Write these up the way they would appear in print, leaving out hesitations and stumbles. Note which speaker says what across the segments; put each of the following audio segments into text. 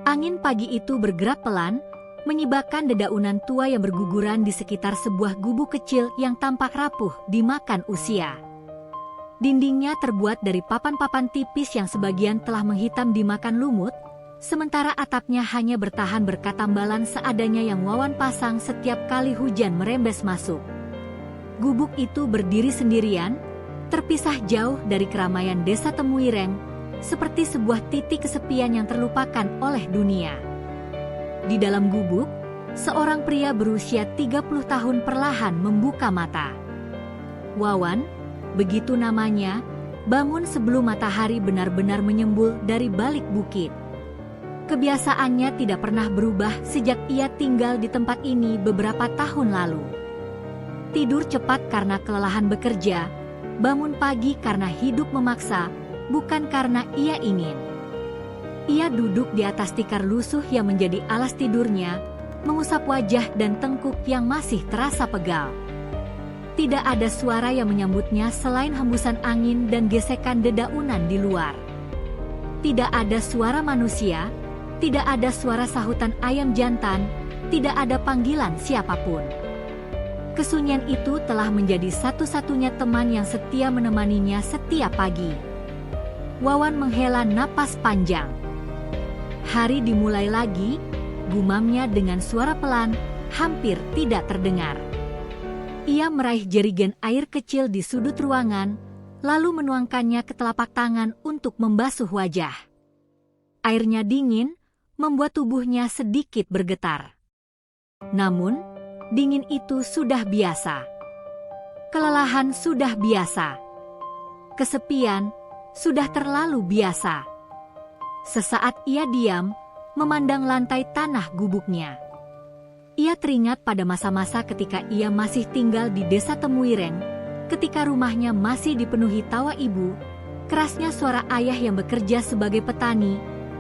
Speaker 1: Angin pagi itu bergerak pelan, menyibakkan dedaunan tua yang berguguran di sekitar sebuah gubuk kecil yang tampak rapuh dimakan usia. Dindingnya terbuat dari papan-papan tipis yang sebagian telah menghitam dimakan lumut, sementara atapnya hanya bertahan berkat tambalan seadanya yang Wawan pasang setiap kali hujan merembes masuk. Gubuk itu berdiri sendirian, terpisah jauh dari keramaian desa Temuireng, seperti sebuah titik kesepian yang terlupakan oleh dunia. Di dalam gubuk, seorang pria berusia 30 tahun perlahan membuka mata. Wawan, begitu namanya, bangun sebelum matahari benar-benar menyembul dari balik bukit. Kebiasaannya tidak pernah berubah sejak ia tinggal di tempat ini beberapa tahun lalu. Tidur cepat karena kelelahan bekerja, bangun pagi karena hidup memaksa, bukan karena ia ingin. Ia duduk di atas tikar lusuh yang menjadi alas tidurnya, mengusap wajah dan tengkuk yang masih terasa pegal. Tidak ada suara yang menyambutnya selain hembusan angin dan gesekan dedaunan di luar. Tidak ada suara manusia, tidak ada suara sahutan ayam jantan, tidak ada panggilan siapapun. Kesunyian itu telah menjadi satu-satunya teman yang setia menemaninya setiap pagi. Wawan menghela napas panjang. Hari dimulai lagi, gumamnya dengan suara pelan, hampir tidak terdengar. Ia meraih jerigen air kecil di sudut ruangan, lalu menuangkannya ke telapak tangan untuk membasuh wajah. Airnya dingin, membuat tubuhnya sedikit bergetar. Namun, dingin itu sudah biasa. Kelelahan sudah biasa. Kesepian sudah terlalu biasa. Sesaat ia diam, memandang lantai tanah gubuknya. Ia teringat pada masa-masa ketika ia masih tinggal di desa Temuireng, ketika rumahnya masih dipenuhi tawa ibu, kerasnya suara ayah yang bekerja sebagai petani,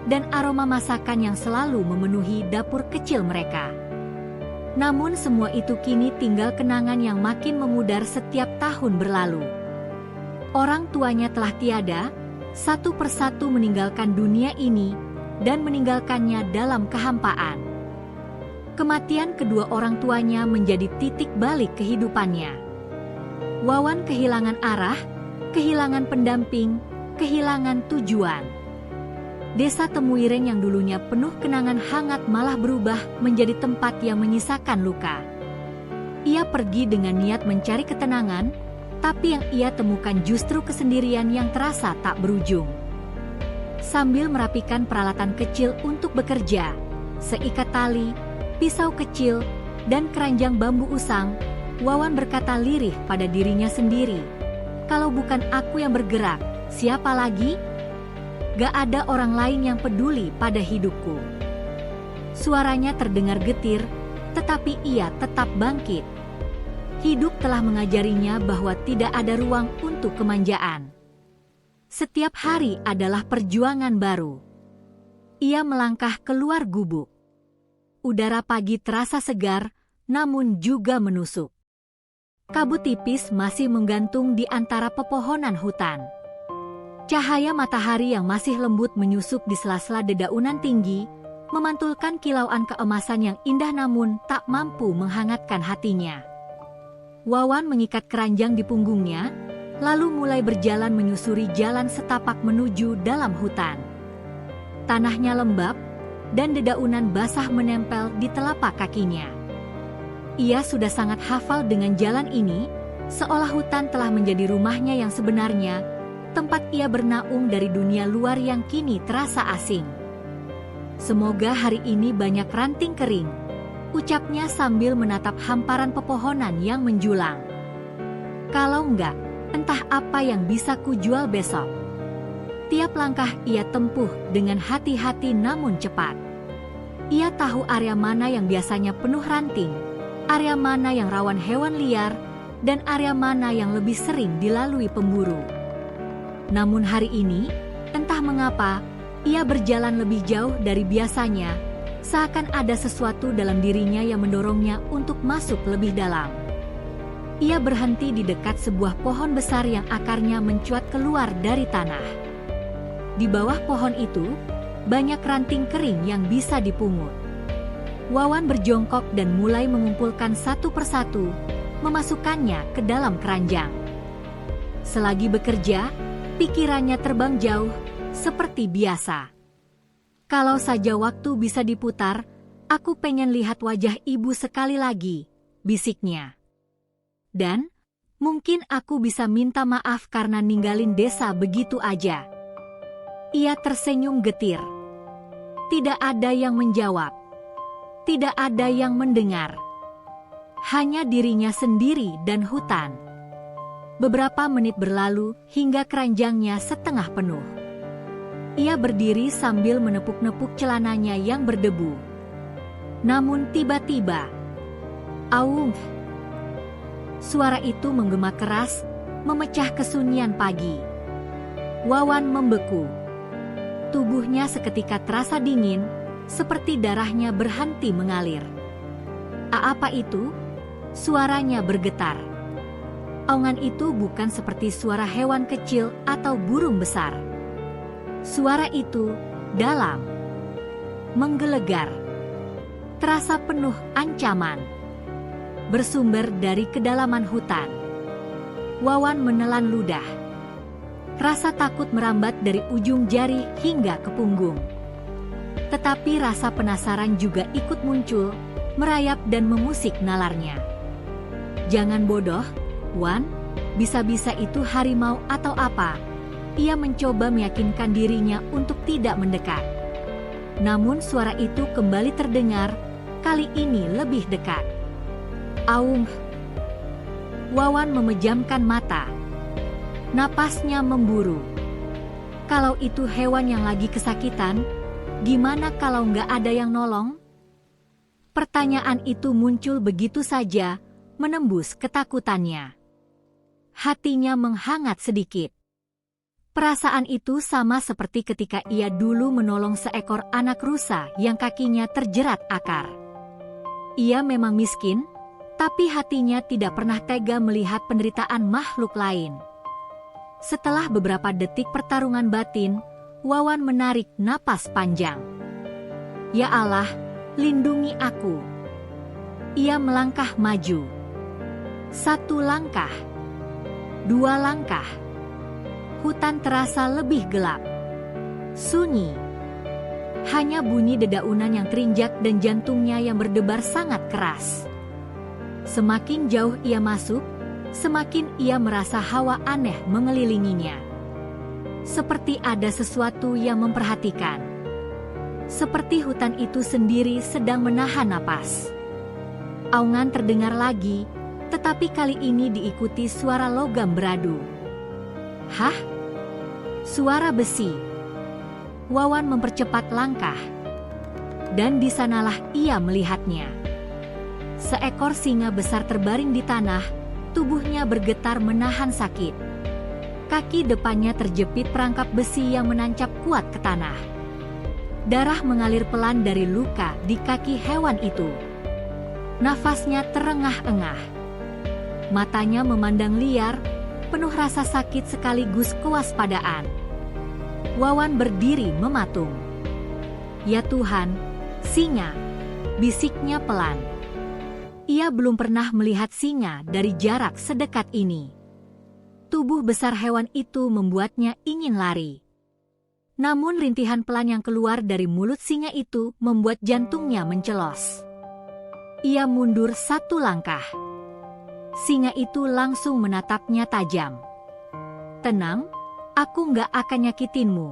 Speaker 1: dan aroma masakan yang selalu memenuhi dapur kecil mereka. Namun semua itu kini tinggal kenangan yang makin memudar setiap tahun berlalu. Orang tuanya telah tiada, satu persatu meninggalkan dunia ini, dan meninggalkannya dalam kehampaan. Kematian kedua orang tuanya menjadi titik balik kehidupannya. Wawan kehilangan arah, kehilangan pendamping, kehilangan tujuan. Desa Temuireng yang dulunya penuh kenangan hangat malah berubah menjadi tempat yang menyisakan luka. Ia pergi dengan niat mencari ketenangan, tapi yang ia temukan justru kesendirian yang terasa tak berujung. Sambil merapikan peralatan kecil untuk bekerja, seikat tali, pisau kecil, dan keranjang bambu usang, Wawan berkata lirih pada dirinya sendiri, "Kalau bukan aku yang bergerak, siapa lagi? Gak ada orang lain yang peduli pada hidupku." Suaranya terdengar getir, tetapi ia tetap bangkit. Hidup telah mengajarinya bahwa tidak ada ruang untuk kemanjaan. Setiap hari adalah perjuangan baru. Ia melangkah keluar gubuk. Udara pagi terasa segar, namun juga menusuk. Kabut tipis masih menggantung di antara pepohonan hutan. Cahaya matahari yang masih lembut menyusup di sela-sela dedaunan tinggi, memantulkan kilauan keemasan yang indah namun tak mampu menghangatkan hatinya. Wawan mengikat keranjang di punggungnya, lalu mulai berjalan menyusuri jalan setapak menuju dalam hutan. Tanahnya lembab, dan dedaunan basah menempel di telapak kakinya. Ia sudah sangat hafal dengan jalan ini, seolah hutan telah menjadi rumahnya yang sebenarnya, tempat ia bernaung dari dunia luar yang kini terasa asing. "Semoga hari ini banyak ranting kering," ucapnya sambil menatap hamparan pepohonan yang menjulang. "Kalau enggak, entah apa yang bisa kujual besok." Tiap langkah ia tempuh dengan hati-hati namun cepat. Ia tahu area mana yang biasanya penuh ranting, area mana yang rawan hewan liar, dan area mana yang lebih sering dilalui pemburu. Namun hari ini, entah mengapa, ia berjalan lebih jauh dari biasanya, seakan ada sesuatu dalam dirinya yang mendorongnya untuk masuk lebih dalam. Ia berhenti di dekat sebuah pohon besar yang akarnya mencuat keluar dari tanah. Di bawah pohon itu, banyak ranting kering yang bisa dipungut. Wawan berjongkok dan mulai mengumpulkan satu persatu, memasukkannya ke dalam keranjang. Selagi bekerja, pikirannya terbang jauh, seperti biasa. Kalau saja waktu bisa diputar, aku pengen lihat wajah ibu sekali lagi, bisiknya. Dan, mungkin aku bisa minta maaf karena ninggalin desa begitu aja. Ia tersenyum getir. Tidak ada yang menjawab. Tidak ada yang mendengar. Hanya dirinya sendiri dan hutan. Beberapa menit berlalu hingga keranjangnya setengah penuh. Ia berdiri sambil menepuk-nepuk celananya yang berdebu. Namun tiba-tiba, aung! Suara itu menggema keras, memecah kesunyian pagi. Wawan membeku. Tubuhnya seketika terasa dingin, seperti darahnya berhenti mengalir. Apa itu? Suaranya bergetar. Aungan itu bukan seperti suara hewan kecil atau burung besar. Suara itu dalam, menggelegar, terasa penuh ancaman. Bersumber dari kedalaman hutan. Wawan menelan ludah. Rasa takut merambat dari ujung jari hingga ke punggung. Tetapi rasa penasaran juga ikut muncul, merayap dan memusik nalarnya. Jangan bodoh, Wan, bisa-bisa itu harimau atau apa? Ia mencoba meyakinkan dirinya untuk tidak mendekat. Namun suara itu kembali terdengar, kali ini lebih dekat. Aung! Wawan memejamkan mata. Napasnya memburu. Kalau itu hewan yang lagi kesakitan, gimana kalau nggak ada yang nolong? Pertanyaan itu muncul begitu saja, menembus ketakutannya. Hatinya menghangat sedikit. Perasaan itu sama seperti ketika ia dulu menolong seekor anak rusa yang kakinya terjerat akar. Ia memang miskin, tapi hatinya tidak pernah tega melihat penderitaan makhluk lain. Setelah beberapa detik pertarungan batin, Wawan menarik napas panjang. Ya Allah, lindungi aku. Ia melangkah maju. 1 langkah. 2 langkah. Hutan terasa lebih gelap. Sunyi. Hanya bunyi dedaunan yang terinjak dan jantungnya yang berdebar sangat keras. Semakin jauh ia masuk, semakin ia merasa hawa aneh mengelilinginya. Seperti ada sesuatu yang memperhatikan. Seperti hutan itu sendiri sedang menahan napas. Aungan terdengar lagi, tetapi kali ini diikuti suara logam beradu. Hah? Suara besi. Wawan mempercepat langkah. Dan di sanalah ia melihatnya. Seekor singa besar terbaring di tanah, tubuhnya bergetar menahan sakit. Kaki depannya terjepit perangkap besi yang menancap kuat ke tanah. Darah mengalir pelan dari luka di kaki hewan itu. Nafasnya terengah-engah. Matanya memandang liar, penuh rasa sakit sekaligus kewaspadaan. Wawan berdiri mematung. Ya Tuhan, singa, bisiknya pelan. Ia belum pernah melihat singa dari jarak sedekat ini. Tubuh besar hewan itu membuatnya ingin lari. Namun rintihan pelan yang keluar dari mulut singa itu membuat jantungnya mencelos. Ia mundur 1 langkah. Singa itu langsung menatapnya tajam. Tenang, aku nggak akan nyakitinmu,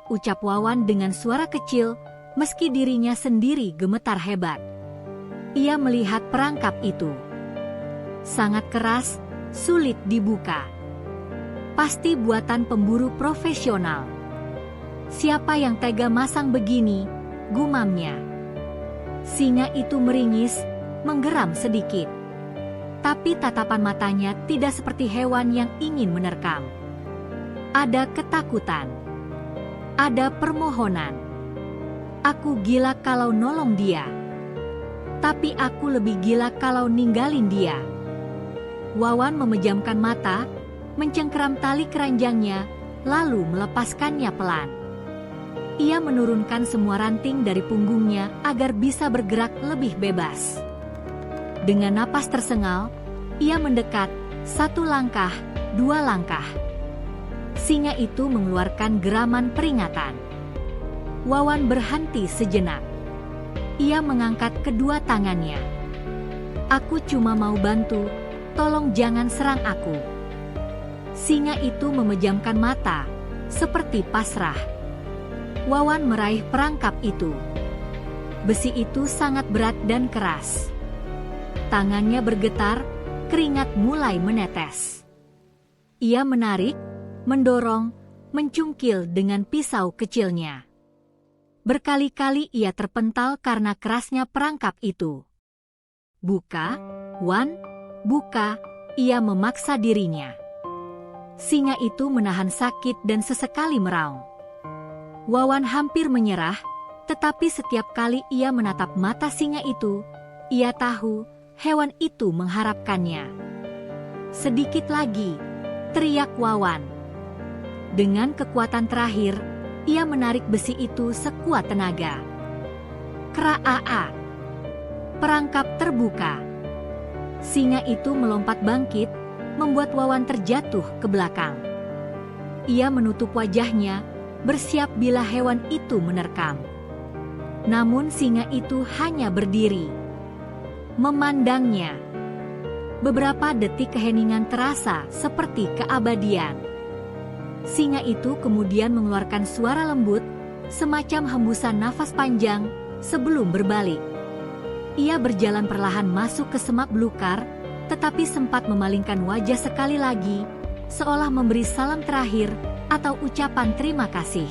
Speaker 1: ucap Wawan dengan suara kecil, meski dirinya sendiri gemetar hebat. Ia melihat perangkap itu. Sangat keras, sulit dibuka. Pasti buatan pemburu profesional. Siapa yang tega masang begini, gumamnya. Singa itu meringis, menggeram sedikit. Tapi tatapan matanya tidak seperti hewan yang ingin menerkam. Ada ketakutan. Ada permohonan. Aku gila kalau nolong dia. Tapi aku lebih gila kalau ninggalin dia. Wawan memejamkan mata, mencengkeram tali keranjangnya, lalu melepaskannya pelan. Ia menurunkan semua ranting dari punggungnya agar bisa bergerak lebih bebas. Dengan napas tersengal, ia mendekat, 1 langkah, 2 langkah. Singa itu mengeluarkan geraman peringatan. Wawan berhenti sejenak. Ia mengangkat kedua tangannya. "Aku cuma mau bantu, tolong jangan serang aku." Singa itu memejamkan mata, seperti pasrah. Wawan meraih perangkap itu. Besi itu sangat berat dan keras. Tangannya bergetar, keringat mulai menetes. Ia menarik, mendorong, mencungkil dengan pisau kecilnya. Berkali-kali ia terpental karena kerasnya perangkap itu. "Buka, Wan, buka," ia memaksa dirinya. Singa itu menahan sakit dan sesekali meraung. Wawan hampir menyerah, tetapi setiap kali ia menatap mata singa itu, ia tahu hewan itu mengharapkannya. "Sedikit lagi," teriak Wawan. Dengan kekuatan terakhir, ia menarik besi itu sekuat tenaga. Kraa! Perangkap terbuka. Singa itu melompat bangkit, membuat Wawan terjatuh ke belakang. Ia menutup wajahnya, bersiap bila hewan itu menerkam. Namun singa itu hanya berdiri, memandangnya. Beberapa detik keheningan terasa seperti keabadian. Singa itu kemudian mengeluarkan suara lembut, semacam hembusan nafas panjang, sebelum berbalik. Ia berjalan perlahan masuk ke semak belukar, tetapi sempat memalingkan wajah sekali lagi, seolah memberi salam terakhir atau ucapan terima kasih.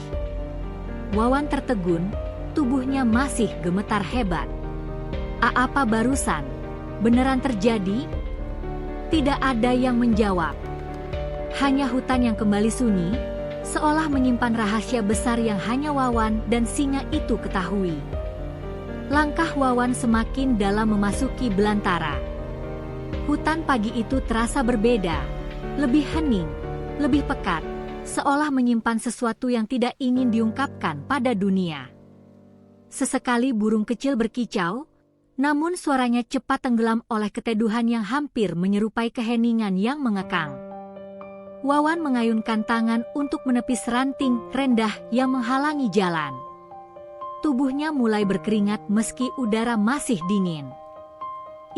Speaker 1: Wawan tertegun, tubuhnya masih gemetar hebat. "Apa barusan? Beneran terjadi?" Tidak ada yang menjawab. Hanya hutan yang kembali sunyi, seolah menyimpan rahasia besar yang hanya Wawan dan singa itu ketahui. Langkah Wawan semakin dalam memasuki belantara. Hutan pagi itu terasa berbeda, lebih hening, lebih pekat, seolah menyimpan sesuatu yang tidak ingin diungkapkan pada dunia. Sesekali burung kecil berkicau, namun suaranya cepat tenggelam oleh keteduhan yang hampir menyerupai keheningan yang mengekang. Wawan mengayunkan tangan untuk menepis ranting rendah yang menghalangi jalan. Tubuhnya mulai berkeringat meski udara masih dingin.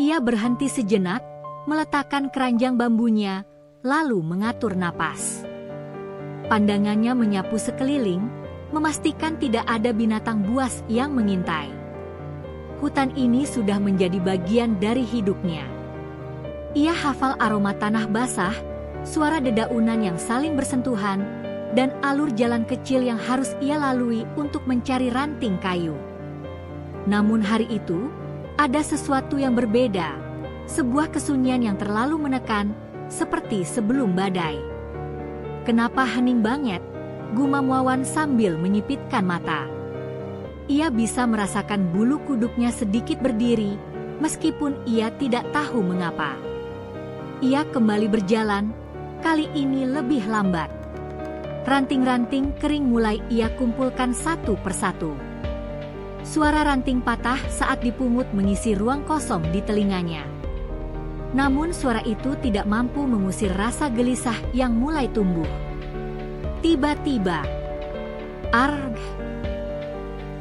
Speaker 1: Ia berhenti sejenak, meletakkan keranjang bambunya, lalu mengatur napas. Pandangannya menyapu sekeliling, memastikan tidak ada binatang buas yang mengintai. Hutan ini sudah menjadi bagian dari hidupnya. Ia hafal aroma tanah basah, suara dedaunan yang saling bersentuhan, dan alur jalan kecil yang harus ia lalui untuk mencari ranting kayu. Namun hari itu, ada sesuatu yang berbeda, sebuah kesunyian yang terlalu menekan, seperti sebelum badai. "Kenapa hening banget?" gumam Wawan sambil menyipitkan mata. Ia bisa merasakan bulu kuduknya sedikit berdiri, meskipun ia tidak tahu mengapa. Ia kembali berjalan, kali ini lebih lambat. Ranting-ranting kering mulai ia kumpulkan satu persatu. Suara ranting patah saat dipungut mengisi ruang kosong di telinganya. Namun suara itu tidak mampu mengusir rasa gelisah yang mulai tumbuh. Tiba-tiba, arg!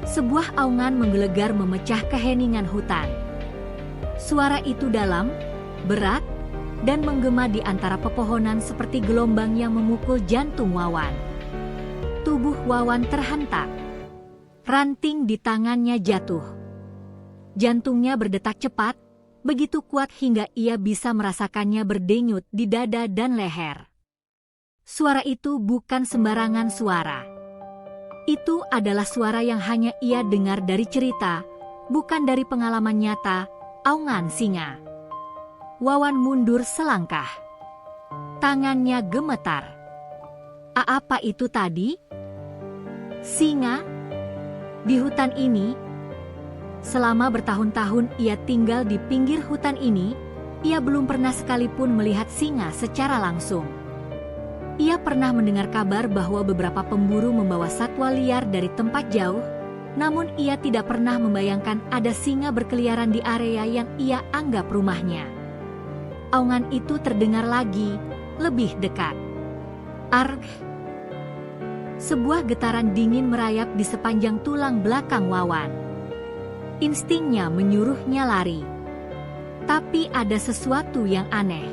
Speaker 1: Sebuah aungan menggelegar memecah keheningan hutan. Suara itu dalam, berat, dan menggema di antara pepohonan seperti gelombang yang memukul jantung Wawan. Tubuh Wawan terhentak. Ranting di tangannya jatuh. Jantungnya berdetak cepat, begitu kuat hingga ia bisa merasakannya berdenyut di dada dan leher. Suara itu bukan sembarangan suara. Itu adalah suara yang hanya ia dengar dari cerita, bukan dari pengalaman nyata, aungan singa. Wawan mundur selangkah. Tangannya gemetar. Apa itu tadi? Singa? Di hutan ini? Selama bertahun-tahun ia tinggal di pinggir hutan ini, ia belum pernah sekalipun melihat singa secara langsung. Ia pernah mendengar kabar bahwa beberapa pemburu membawa satwa liar dari tempat jauh, namun ia tidak pernah membayangkan ada singa berkeliaran di area yang ia anggap rumahnya. Aungan itu terdengar lagi, lebih dekat. Arg! Sebuah getaran dingin merayap di sepanjang tulang belakang Wawan. Instingnya menyuruhnya lari. Tapi ada sesuatu yang aneh.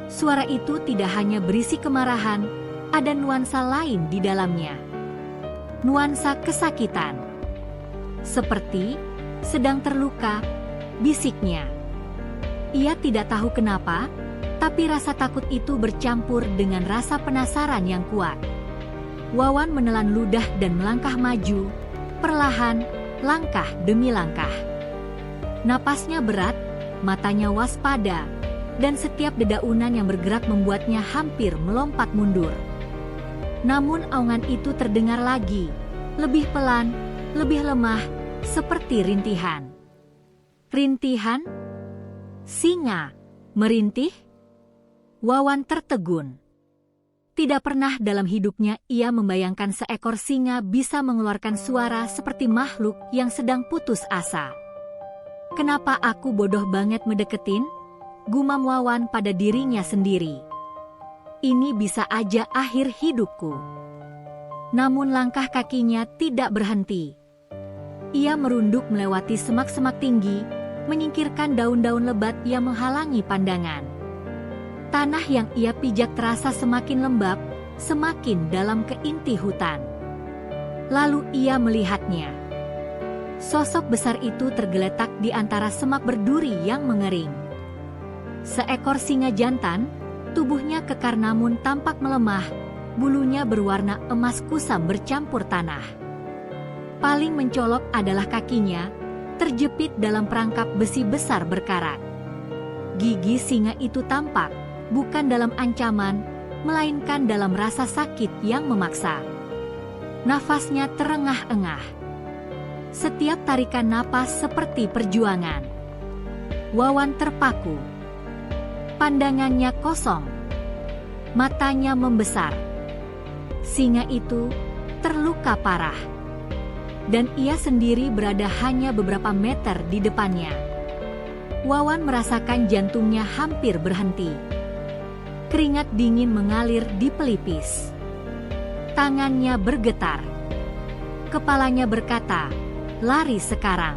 Speaker 1: Suara itu tidak hanya berisi kemarahan, ada nuansa lain di dalamnya. Nuansa kesakitan. Seperti sedang terluka, bisiknya. Ia tidak tahu kenapa, tapi rasa takut itu bercampur dengan rasa penasaran yang kuat. Wawan menelan ludah dan melangkah maju, perlahan, langkah demi langkah. Napasnya berat, matanya waspada, dan setiap dedaunan yang bergerak membuatnya hampir melompat mundur. Namun aungan itu terdengar lagi, lebih pelan, lebih lemah, seperti rintihan. Rintihan? Singa merintih? Wawan tertegun. Tidak pernah dalam hidupnya ia membayangkan seekor singa bisa mengeluarkan suara seperti makhluk yang sedang putus asa. Kenapa aku bodoh banget mendeketin? Gumam Wawan pada dirinya sendiri. Ini bisa aja akhir hidupku. Namun langkah kakinya tidak berhenti. Ia merunduk melewati semak-semak tinggi, menyingkirkan daun-daun lebat yang menghalangi pandangan. Tanah yang ia pijak terasa semakin lembab, semakin dalam ke inti hutan. Lalu ia melihatnya. Sosok besar itu tergeletak di antara semak berduri yang mengering. Seekor singa jantan, tubuhnya kekar namun tampak melemah, bulunya berwarna emas kusam bercampur tanah. Paling mencolok adalah kakinya, terjepit dalam perangkap besi besar berkarat. Gigi singa itu tampak bukan dalam ancaman, melainkan dalam rasa sakit yang memaksa. Nafasnya terengah-engah. Setiap tarikan napas seperti perjuangan. Wawan terpaku. Pandangannya kosong. Matanya membesar. Singa itu terluka parah. Dan ia sendiri berada hanya beberapa meter di depannya. Wawan merasakan jantungnya hampir berhenti. Keringat dingin mengalir di pelipis. Tangannya bergetar. Kepalanya berkata, lari sekarang.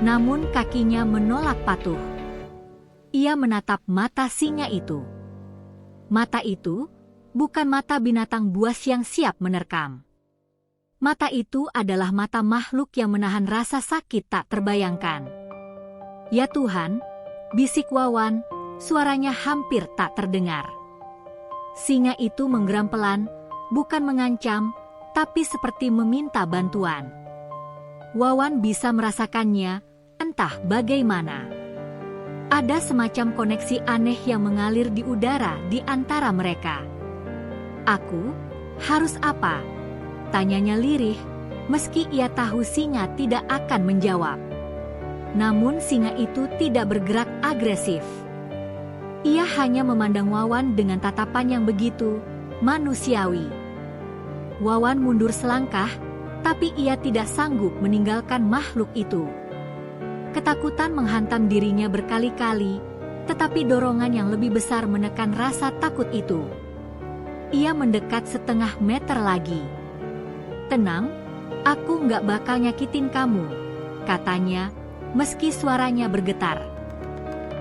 Speaker 1: Namun kakinya menolak patuh. Ia menatap mata singa itu. Mata itu bukan mata binatang buas yang siap menerkam. Mata itu adalah mata makhluk yang menahan rasa sakit tak terbayangkan. Ya Tuhan, bisik Wawan, suaranya hampir tak terdengar. Singa itu menggeram pelan, bukan mengancam, tapi seperti meminta bantuan. Wawan bisa merasakannya, entah bagaimana. Ada semacam koneksi aneh yang mengalir di udara di antara mereka. Aku harus apa? Tanyanya lirih, meski ia tahu singa tidak akan menjawab. Namun singa itu tidak bergerak agresif. Ia hanya memandang Wawan dengan tatapan yang begitu manusiawi. Wawan mundur selangkah, tapi ia tidak sanggup meninggalkan makhluk itu. Ketakutan menghantam dirinya berkali-kali, tetapi dorongan yang lebih besar menekan rasa takut itu. Ia mendekat setengah meter lagi. Tenang, aku nggak bakal nyakitin kamu, katanya, meski suaranya bergetar.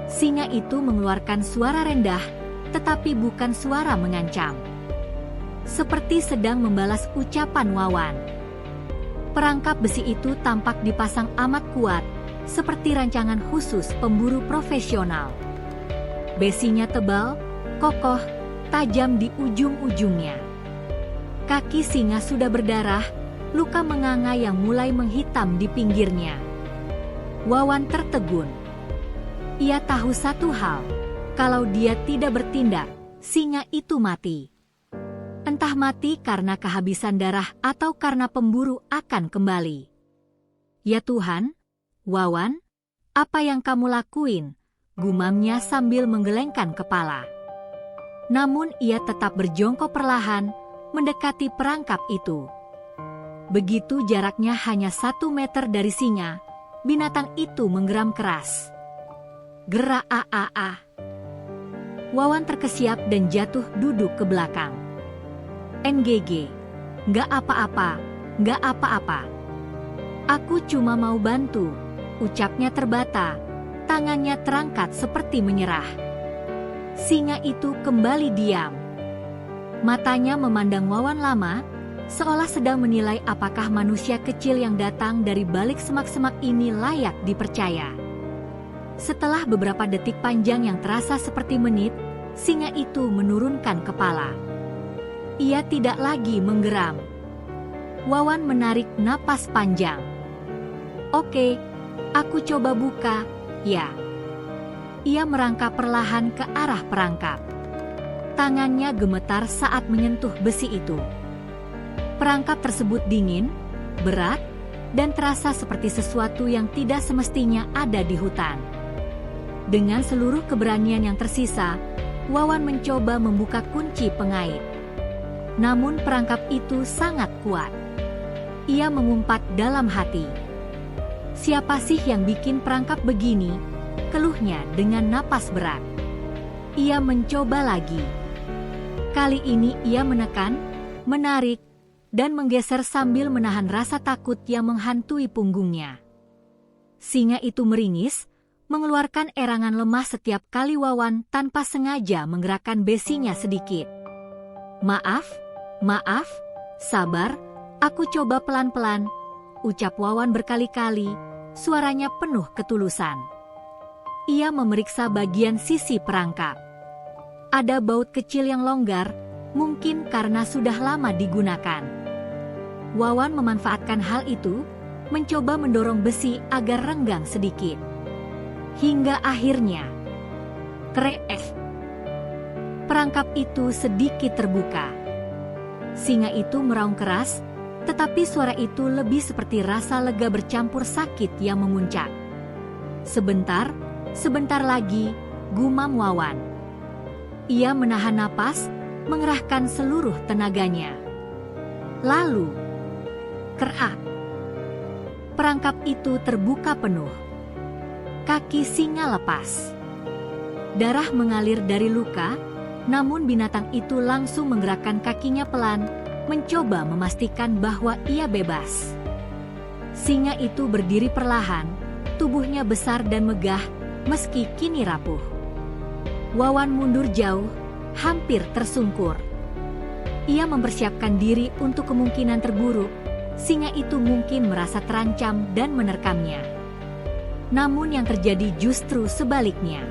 Speaker 1: Singa itu mengeluarkan suara rendah, tetapi bukan suara mengancam. Seperti sedang membalas ucapan Wawan. Perangkap besi itu tampak dipasang amat kuat, seperti rancangan khusus pemburu profesional. Besinya tebal, kokoh, tajam di ujung-ujungnya. Kaki singa sudah berdarah, luka menganga yang mulai menghitam di pinggirnya. Wawan tertegun. Ia tahu satu hal, kalau dia tidak bertindak, singa itu mati. Entah mati karena kehabisan darah atau karena pemburu akan kembali. Ya Tuhan, Wawan, apa yang kamu lakuin? Gumamnya sambil menggelengkan kepala. Namun ia tetap berjongkok perlahan, mendekati perangkap itu. Begitu jaraknya hanya 1 meter dari singa, binatang itu menggeram keras. Gerak a. Wawan terkesiap dan jatuh duduk ke belakang. NGG, nggak apa-apa, nggak apa-apa. Aku cuma mau bantu, ucapnya terbata, tangannya terangkat seperti menyerah. Singa itu kembali diam. Matanya memandang Wawan lama, seolah sedang menilai apakah manusia kecil yang datang dari balik semak-semak ini layak dipercaya. Setelah beberapa detik panjang yang terasa seperti menit, singa itu menurunkan kepala. Ia tidak lagi menggeram. Wawan menarik napas panjang. Oke, aku coba buka, ya. Ia merangkak perlahan ke arah perangkap. Tangannya gemetar saat menyentuh besi itu. Perangkap tersebut dingin, berat, dan terasa seperti sesuatu yang tidak semestinya ada di hutan. Dengan seluruh keberanian yang tersisa, Wawan mencoba membuka kunci pengait. Namun perangkap itu sangat kuat. Ia mengumpat dalam hati. Siapa sih yang bikin perangkap begini? Keluhnya dengan napas berat. Ia mencoba lagi. Kali ini ia menekan, menarik, dan menggeser sambil menahan rasa takut yang menghantui punggungnya. Singa itu meringis, mengeluarkan erangan lemah setiap kali Wawan tanpa sengaja menggerakkan besinya sedikit. Maaf, sabar, aku coba pelan-pelan, ucap Wawan berkali-kali, suaranya penuh ketulusan. Ia memeriksa bagian sisi perangkap. Ada baut kecil yang longgar, mungkin karena sudah lama digunakan. Wawan memanfaatkan hal itu, mencoba mendorong besi agar renggang sedikit. Hingga akhirnya, kreek. Perangkap itu sedikit terbuka. Singa itu meraung keras, tetapi suara itu lebih seperti rasa lega bercampur sakit yang memuncak. Sebentar lagi, gumam Wawan. Ia menahan napas, mengerahkan seluruh tenaganya. Lalu, kerak. Perangkap itu terbuka penuh. Kaki singa lepas. Darah mengalir dari luka, namun binatang itu langsung menggerakkan kakinya pelan, mencoba memastikan bahwa ia bebas. Singa itu berdiri perlahan, tubuhnya besar dan megah, meski kini rapuh. Wawan mundur jauh, hampir tersungkur. Ia mempersiapkan diri untuk kemungkinan terburuk, singa itu mungkin merasa terancam dan menerkamnya. Namun yang terjadi justru sebaliknya.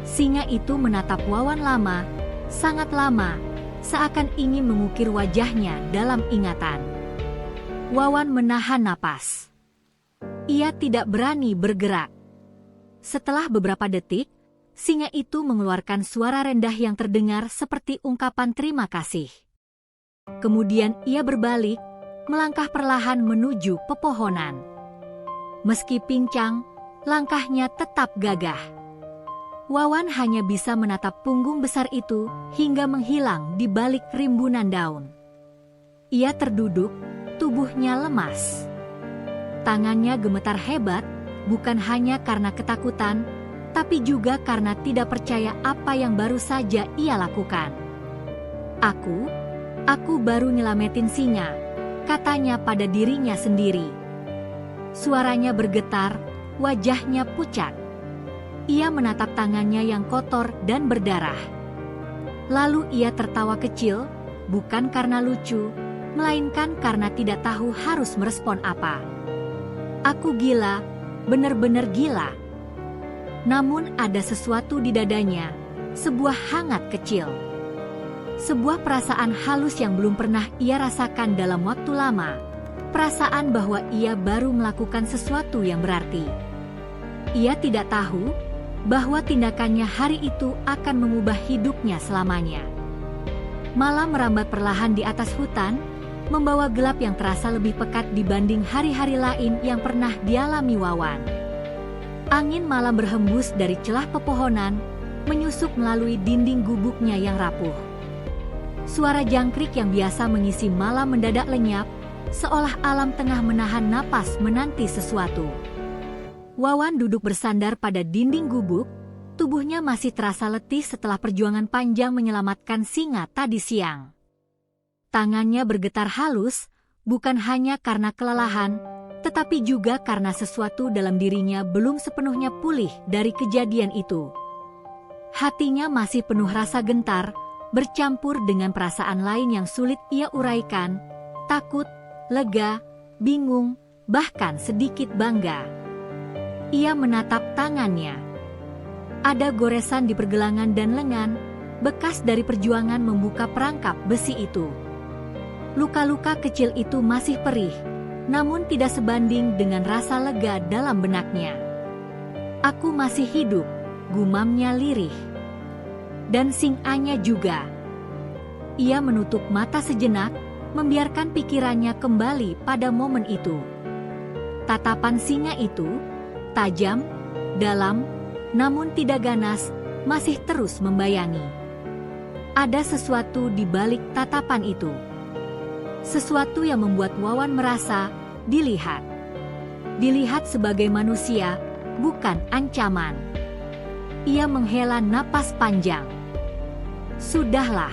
Speaker 1: Singa itu menatap Wawan lama, sangat lama, seakan ingin mengukir wajahnya dalam ingatan. Wawan menahan napas. Ia tidak berani bergerak. Setelah beberapa detik, singa itu mengeluarkan suara rendah yang terdengar seperti ungkapan terima kasih. Kemudian ia berbalik, melangkah perlahan menuju pepohonan. Meski pincang, langkahnya tetap gagah. Wawan hanya bisa menatap punggung besar itu hingga menghilang di balik rimbunan daun. Ia terduduk, tubuhnya lemas. Tangannya gemetar hebat, bukan hanya karena ketakutan, tapi juga karena tidak percaya apa yang baru saja ia lakukan. Aku baru nyelamatin singa, katanya pada dirinya sendiri. Suaranya bergetar, wajahnya pucat. Ia menatap tangannya yang kotor dan berdarah. Lalu ia tertawa kecil, bukan karena lucu, melainkan karena tidak tahu harus merespon apa. Aku gila, benar-benar gila. Namun ada sesuatu di dadanya, sebuah hangat kecil. Sebuah perasaan halus yang belum pernah ia rasakan dalam waktu lama. Perasaan bahwa ia baru melakukan sesuatu yang berarti. Ia tidak tahu bahwa tindakannya hari itu akan mengubah hidupnya selamanya. Malam merambat perlahan di atas hutan, membawa gelap yang terasa lebih pekat dibanding hari-hari lain yang pernah dialami Wawan. Angin malam berhembus dari celah pepohonan, menyusup melalui dinding gubuknya yang rapuh. Suara jangkrik yang biasa mengisi malam mendadak lenyap, seolah alam tengah menahan napas menanti sesuatu. Wawan duduk bersandar pada dinding gubuk, tubuhnya masih terasa letih setelah perjuangan panjang menyelamatkan singa tadi siang. Tangannya bergetar halus, bukan hanya karena kelelahan, tetapi juga karena sesuatu dalam dirinya belum sepenuhnya pulih dari kejadian itu. Hatinya masih penuh rasa gentar, bercampur dengan perasaan lain yang sulit ia uraikan, takut, lega, bingung, bahkan sedikit bangga. Ia menatap tangannya. Ada goresan di pergelangan dan lengan, bekas dari perjuangan membuka perangkap besi itu. Luka-luka kecil itu masih perih, namun tidak sebanding dengan rasa lega dalam benaknya. "Aku masih hidup," gumamnya lirih. Dan singanya juga. Ia menutup mata sejenak, membiarkan pikirannya kembali pada momen itu. Tatapan singa itu, tajam, dalam, namun tidak ganas, masih terus membayangi. Ada sesuatu di balik tatapan itu. Sesuatu yang membuat Wawan merasa dilihat. Dilihat sebagai manusia, bukan ancaman. Ia menghela napas panjang. "Sudahlah.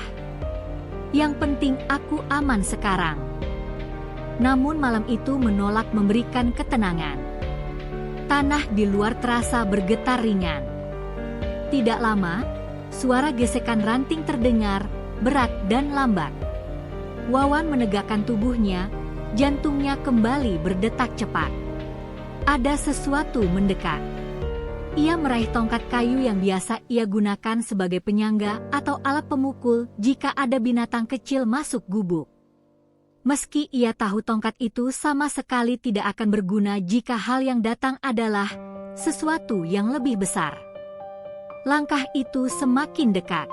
Speaker 1: Yang penting aku aman sekarang." Namun malam itu menolak memberikan ketenangan. Tanah di luar terasa bergetar ringan. Tidak lama, suara gesekan ranting terdengar, berat dan lambat. Wawan menegakkan tubuhnya, jantungnya kembali berdetak cepat. Ada sesuatu mendekat. Ia meraih tongkat kayu yang biasa ia gunakan sebagai penyangga atau alat pemukul jika ada binatang kecil masuk gubuk. Meski ia tahu tongkat itu sama sekali tidak akan berguna jika hal yang datang adalah sesuatu yang lebih besar. Langkah itu semakin dekat.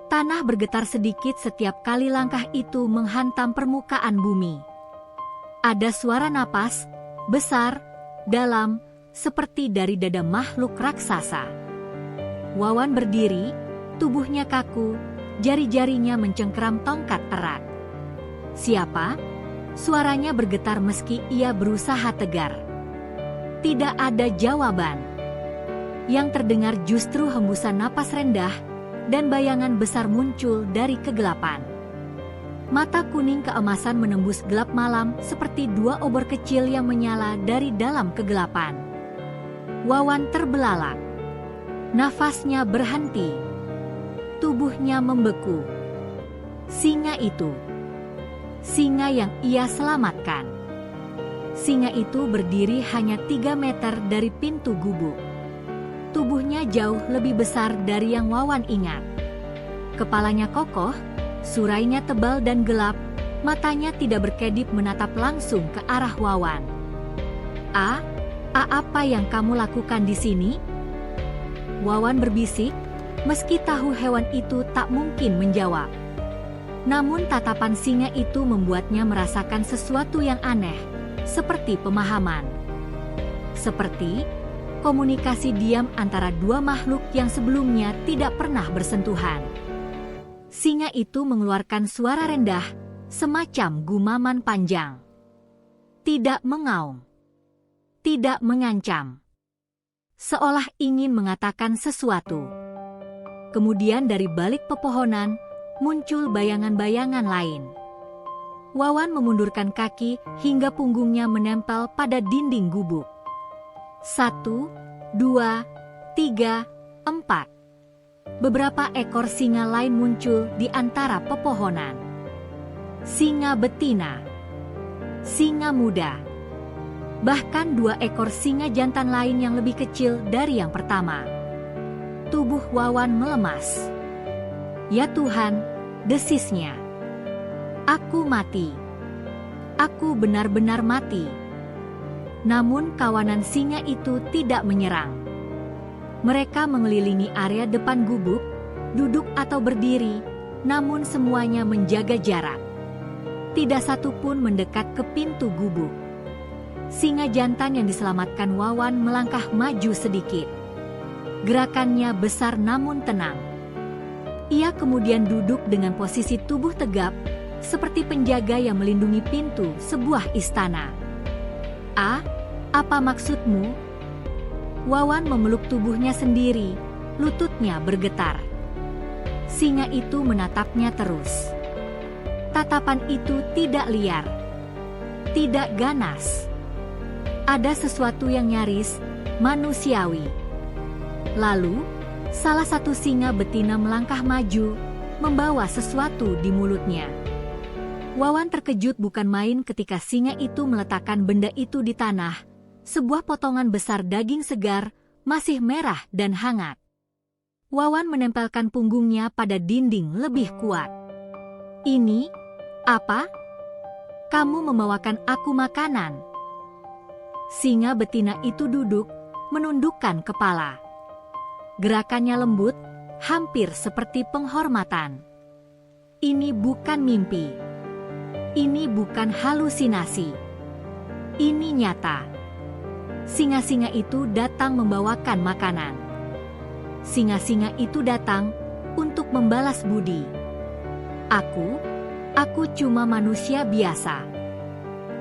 Speaker 1: Tanah bergetar sedikit setiap kali langkah itu menghantam permukaan bumi. Ada suara napas, besar, dalam, seperti dari dada makhluk raksasa. Wawan berdiri, tubuhnya kaku, jari-jarinya mencengkeram tongkat erat. "Siapa?" Suaranya bergetar meski ia berusaha tegar. Tidak ada jawaban. Yang terdengar justru hembusan napas rendah, dan bayangan besar muncul dari kegelapan. Mata kuning keemasan menembus gelap malam seperti dua obor kecil yang menyala dari dalam kegelapan. Wawan terbelalak. Nafasnya berhenti. Tubuhnya membeku. Singa itu. Singa yang ia selamatkan. Singa itu berdiri hanya 3 meter dari pintu gubuk. Tubuhnya jauh lebih besar dari yang Wawan ingat. Kepalanya kokoh, surainya tebal dan gelap, matanya tidak berkedip menatap langsung ke arah Wawan. Apa yang kamu lakukan di sini?" Wawan berbisik, meski tahu hewan itu tak mungkin menjawab. Namun tatapan singa itu membuatnya merasakan sesuatu yang aneh, seperti pemahaman. Seperti komunikasi diam antara dua makhluk yang sebelumnya tidak pernah bersentuhan. Singa itu mengeluarkan suara rendah, semacam gumaman panjang. Tidak mengaum. Tidak mengancam. Seolah ingin mengatakan sesuatu. Kemudian dari balik pepohonan, muncul bayangan-bayangan lain. Wawan memundurkan kaki hingga punggungnya menempel pada dinding gubuk. 1, 2, 3, 4. Beberapa ekor singa lain muncul di antara pepohonan. Singa betina. Singa muda. Bahkan 2 ekor singa jantan lain yang lebih kecil dari yang pertama. Tubuh Wawan melemas. "Ya Tuhan," desisnya. "Aku mati. Aku benar-benar mati." Namun kawanan singa itu tidak menyerang. Mereka mengelilingi area depan gubuk, duduk atau berdiri, namun semuanya menjaga jarak. Tidak satu pun mendekat ke pintu gubuk. Singa jantan yang diselamatkan Wawan melangkah maju sedikit. Gerakannya besar namun tenang. Ia kemudian duduk dengan posisi tubuh tegap, seperti penjaga yang melindungi pintu sebuah istana. Apa maksudmu? Wawan memeluk tubuhnya sendiri, lututnya bergetar. Singa itu menatapnya terus. Tatapan itu tidak liar, tidak ganas. Ada sesuatu yang nyaris manusiawi. Lalu, salah satu singa betina melangkah maju, membawa sesuatu di mulutnya. Wawan terkejut bukan main ketika singa itu meletakkan benda itu di tanah, sebuah potongan besar daging segar, masih merah dan hangat. Wawan menempelkan punggungnya pada dinding lebih kuat. Ini, apa? Kamu membawakan aku makanan. Singa betina itu duduk, menundukkan kepala. Gerakannya lembut, hampir seperti penghormatan. Ini bukan mimpi. Ini bukan halusinasi. Ini nyata. Singa-singa itu datang membawakan makanan. Singa-singa itu datang untuk membalas budi. Aku cuma manusia biasa.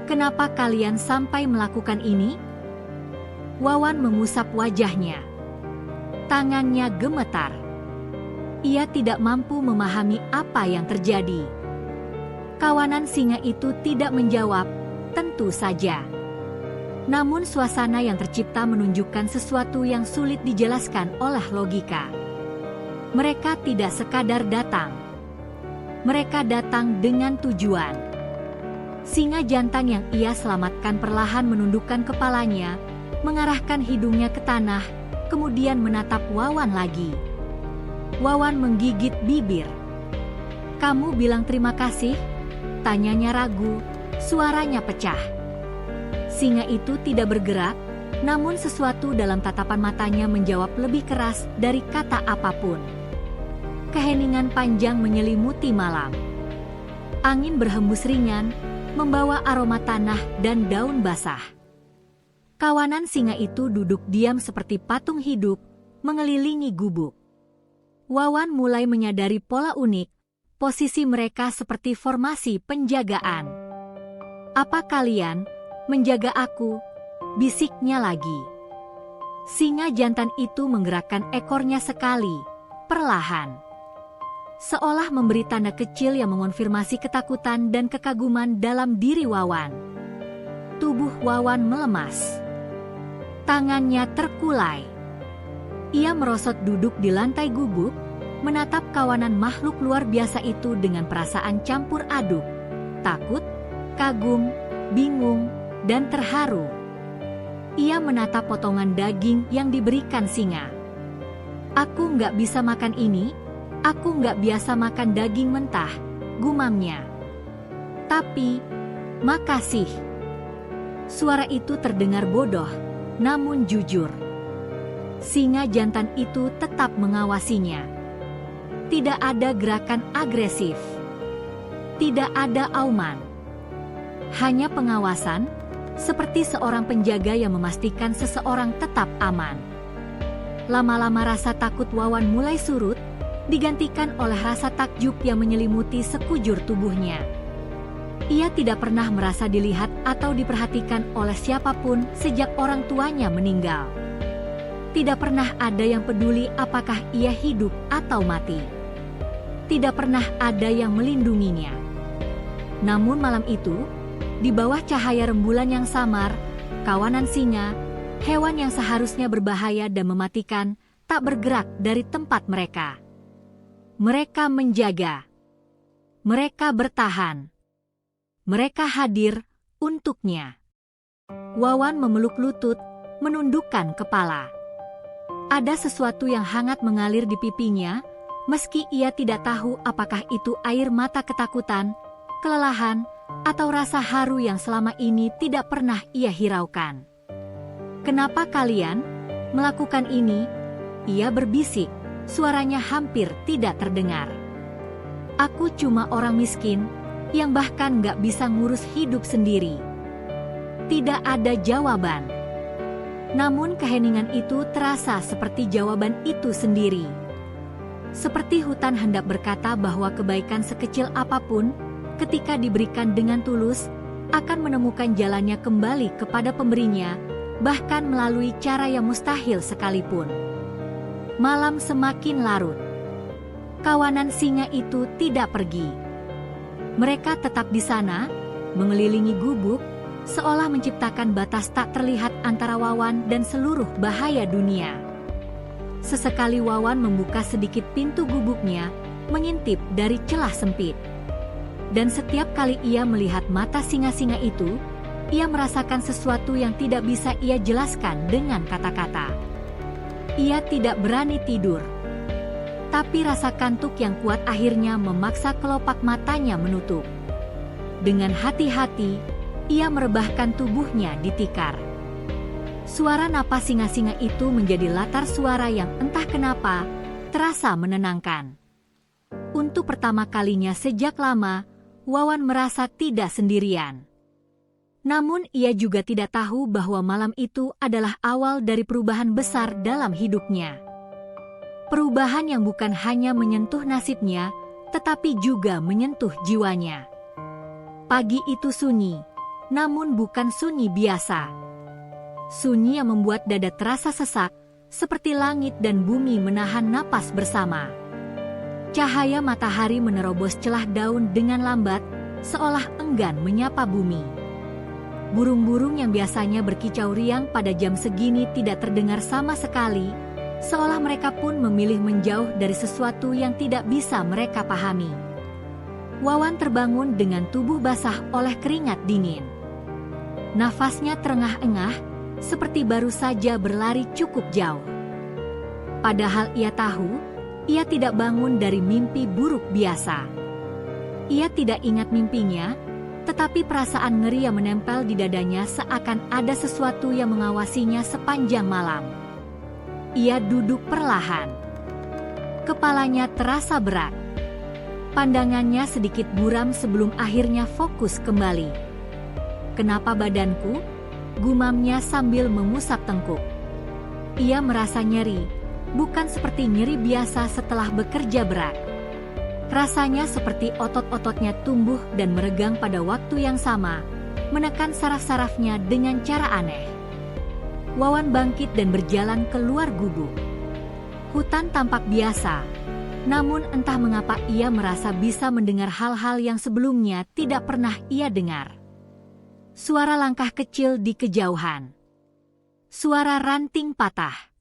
Speaker 1: Kenapa kalian sampai melakukan ini? Wawan mengusap wajahnya. Tangannya gemetar. Ia tidak mampu memahami apa yang terjadi. Kawanan singa itu tidak menjawab, tentu saja. Namun suasana yang tercipta menunjukkan sesuatu yang sulit dijelaskan oleh logika. Mereka tidak sekadar datang. Mereka datang dengan tujuan. Singa jantan yang ia selamatkan perlahan menundukkan kepalanya, mengarahkan hidungnya ke tanah, kemudian menatap Wawan lagi. Wawan menggigit bibir. "Kamu bilang terima kasih?" Tanyanya ragu, suaranya pecah. Singa itu tidak bergerak, namun sesuatu dalam tatapan matanya menjawab lebih keras dari kata apapun. Keheningan panjang menyelimuti malam. Angin berhembus ringan, membawa aroma tanah dan daun basah. Kawanan singa itu duduk diam seperti patung hidup, mengelilingi gubuk. Wawan mulai menyadari pola unik, posisi mereka seperti formasi penjagaan. "Apa kalian menjaga aku?" bisiknya lagi. Singa jantan itu menggerakkan ekornya sekali, perlahan. Seolah memberi tanda kecil yang mengonfirmasi ketakutan dan kekaguman dalam diri Wawan. Tubuh Wawan melemas. Tangannya terkulai. Ia merosot duduk di lantai gubuk, menatap kawanan makhluk luar biasa itu dengan perasaan campur aduk, takut, kagum, bingung, dan terharu. Ia menatap potongan daging yang diberikan singa. "Aku nggak bisa makan ini, aku nggak biasa makan daging mentah," gumamnya. "Tapi, makasih." Suara itu terdengar bodoh, namun jujur. Singa jantan itu tetap mengawasinya. Tidak ada gerakan agresif. Tidak ada auman. Hanya pengawasan, seperti seorang penjaga yang memastikan seseorang tetap aman. Lama-lama rasa takut Wawan mulai surut, digantikan oleh rasa takjub yang menyelimuti sekujur tubuhnya. Ia tidak pernah merasa dilihat atau diperhatikan oleh siapapun sejak orang tuanya meninggal. Tidak pernah ada yang peduli apakah ia hidup atau mati. Tidak pernah ada yang melindunginya. Namun malam itu, di bawah cahaya rembulan yang samar, kawanan singa, hewan yang seharusnya berbahaya dan mematikan, tak bergerak dari tempat mereka. Mereka menjaga. Mereka bertahan. Mereka hadir untuknya. Wawan memeluk lutut, menundukkan kepala. Ada sesuatu yang hangat mengalir di pipinya, meski ia tidak tahu apakah itu air mata ketakutan, kelelahan, atau rasa haru yang selama ini tidak pernah ia hiraukan. "Kenapa kalian melakukan ini?" Ia berbisik, suaranya hampir tidak terdengar. "Aku cuma orang miskin, yang bahkan gak bisa ngurus hidup sendiri." Tidak ada jawaban. Namun keheningan itu terasa seperti jawaban itu sendiri. Seperti hutan hendak berkata bahwa kebaikan sekecil apapun, ketika diberikan dengan tulus, akan menemukan jalannya kembali kepada pemberinya, bahkan melalui cara yang mustahil sekalipun. Malam semakin larut. Kawanan singa itu tidak pergi. Mereka tetap di sana, mengelilingi gubuk, seolah menciptakan batas tak terlihat antara Wawan dan seluruh bahaya dunia. Sesekali Wawan membuka sedikit pintu gubuknya, mengintip dari celah sempit. Dan setiap kali ia melihat mata singa-singa itu, ia merasakan sesuatu yang tidak bisa ia jelaskan dengan kata-kata. Ia tidak berani tidur. Tapi rasa kantuk yang kuat akhirnya memaksa kelopak matanya menutup. Dengan hati-hati, ia merebahkan tubuhnya di tikar. Suara napas singa-singa itu menjadi latar suara yang entah kenapa terasa menenangkan. Untuk pertama kalinya sejak lama, Wawan merasa tidak sendirian. Namun ia juga tidak tahu bahwa malam itu adalah awal dari perubahan besar dalam hidupnya. Perubahan yang bukan hanya menyentuh nasibnya, tetapi juga menyentuh jiwanya. Pagi itu sunyi, namun bukan sunyi biasa. Sunyi yang membuat dada terasa sesak, seperti langit dan bumi menahan napas bersama. Cahaya matahari menerobos celah daun dengan lambat, seolah enggan menyapa bumi. Burung-burung yang biasanya berkicau riang pada jam segini tidak terdengar sama sekali, seolah mereka pun memilih menjauh dari sesuatu yang tidak bisa mereka pahami. Wawan terbangun dengan tubuh basah oleh keringat dingin. Nafasnya terengah-engah, seperti baru saja berlari cukup jauh. Padahal ia tahu, ia tidak bangun dari mimpi buruk biasa. Ia tidak ingat mimpinya, tetapi perasaan ngeri yang menempel di dadanya seakan ada sesuatu yang mengawasinya sepanjang malam. Ia duduk perlahan. Kepalanya terasa berat. Pandangannya sedikit buram sebelum akhirnya fokus kembali. "Kenapa badanku?" gumamnya sambil mengusap tengkuk. Ia merasa nyeri, bukan seperti nyeri biasa setelah bekerja berat. Rasanya seperti otot-ototnya tumbuh dan meregang pada waktu yang sama, menekan saraf-sarafnya dengan cara aneh. Wawan bangkit dan berjalan keluar gubuk. Hutan tampak biasa, namun entah mengapa ia merasa bisa mendengar hal-hal yang sebelumnya tidak pernah ia dengar. Suara langkah kecil di kejauhan. Suara ranting patah.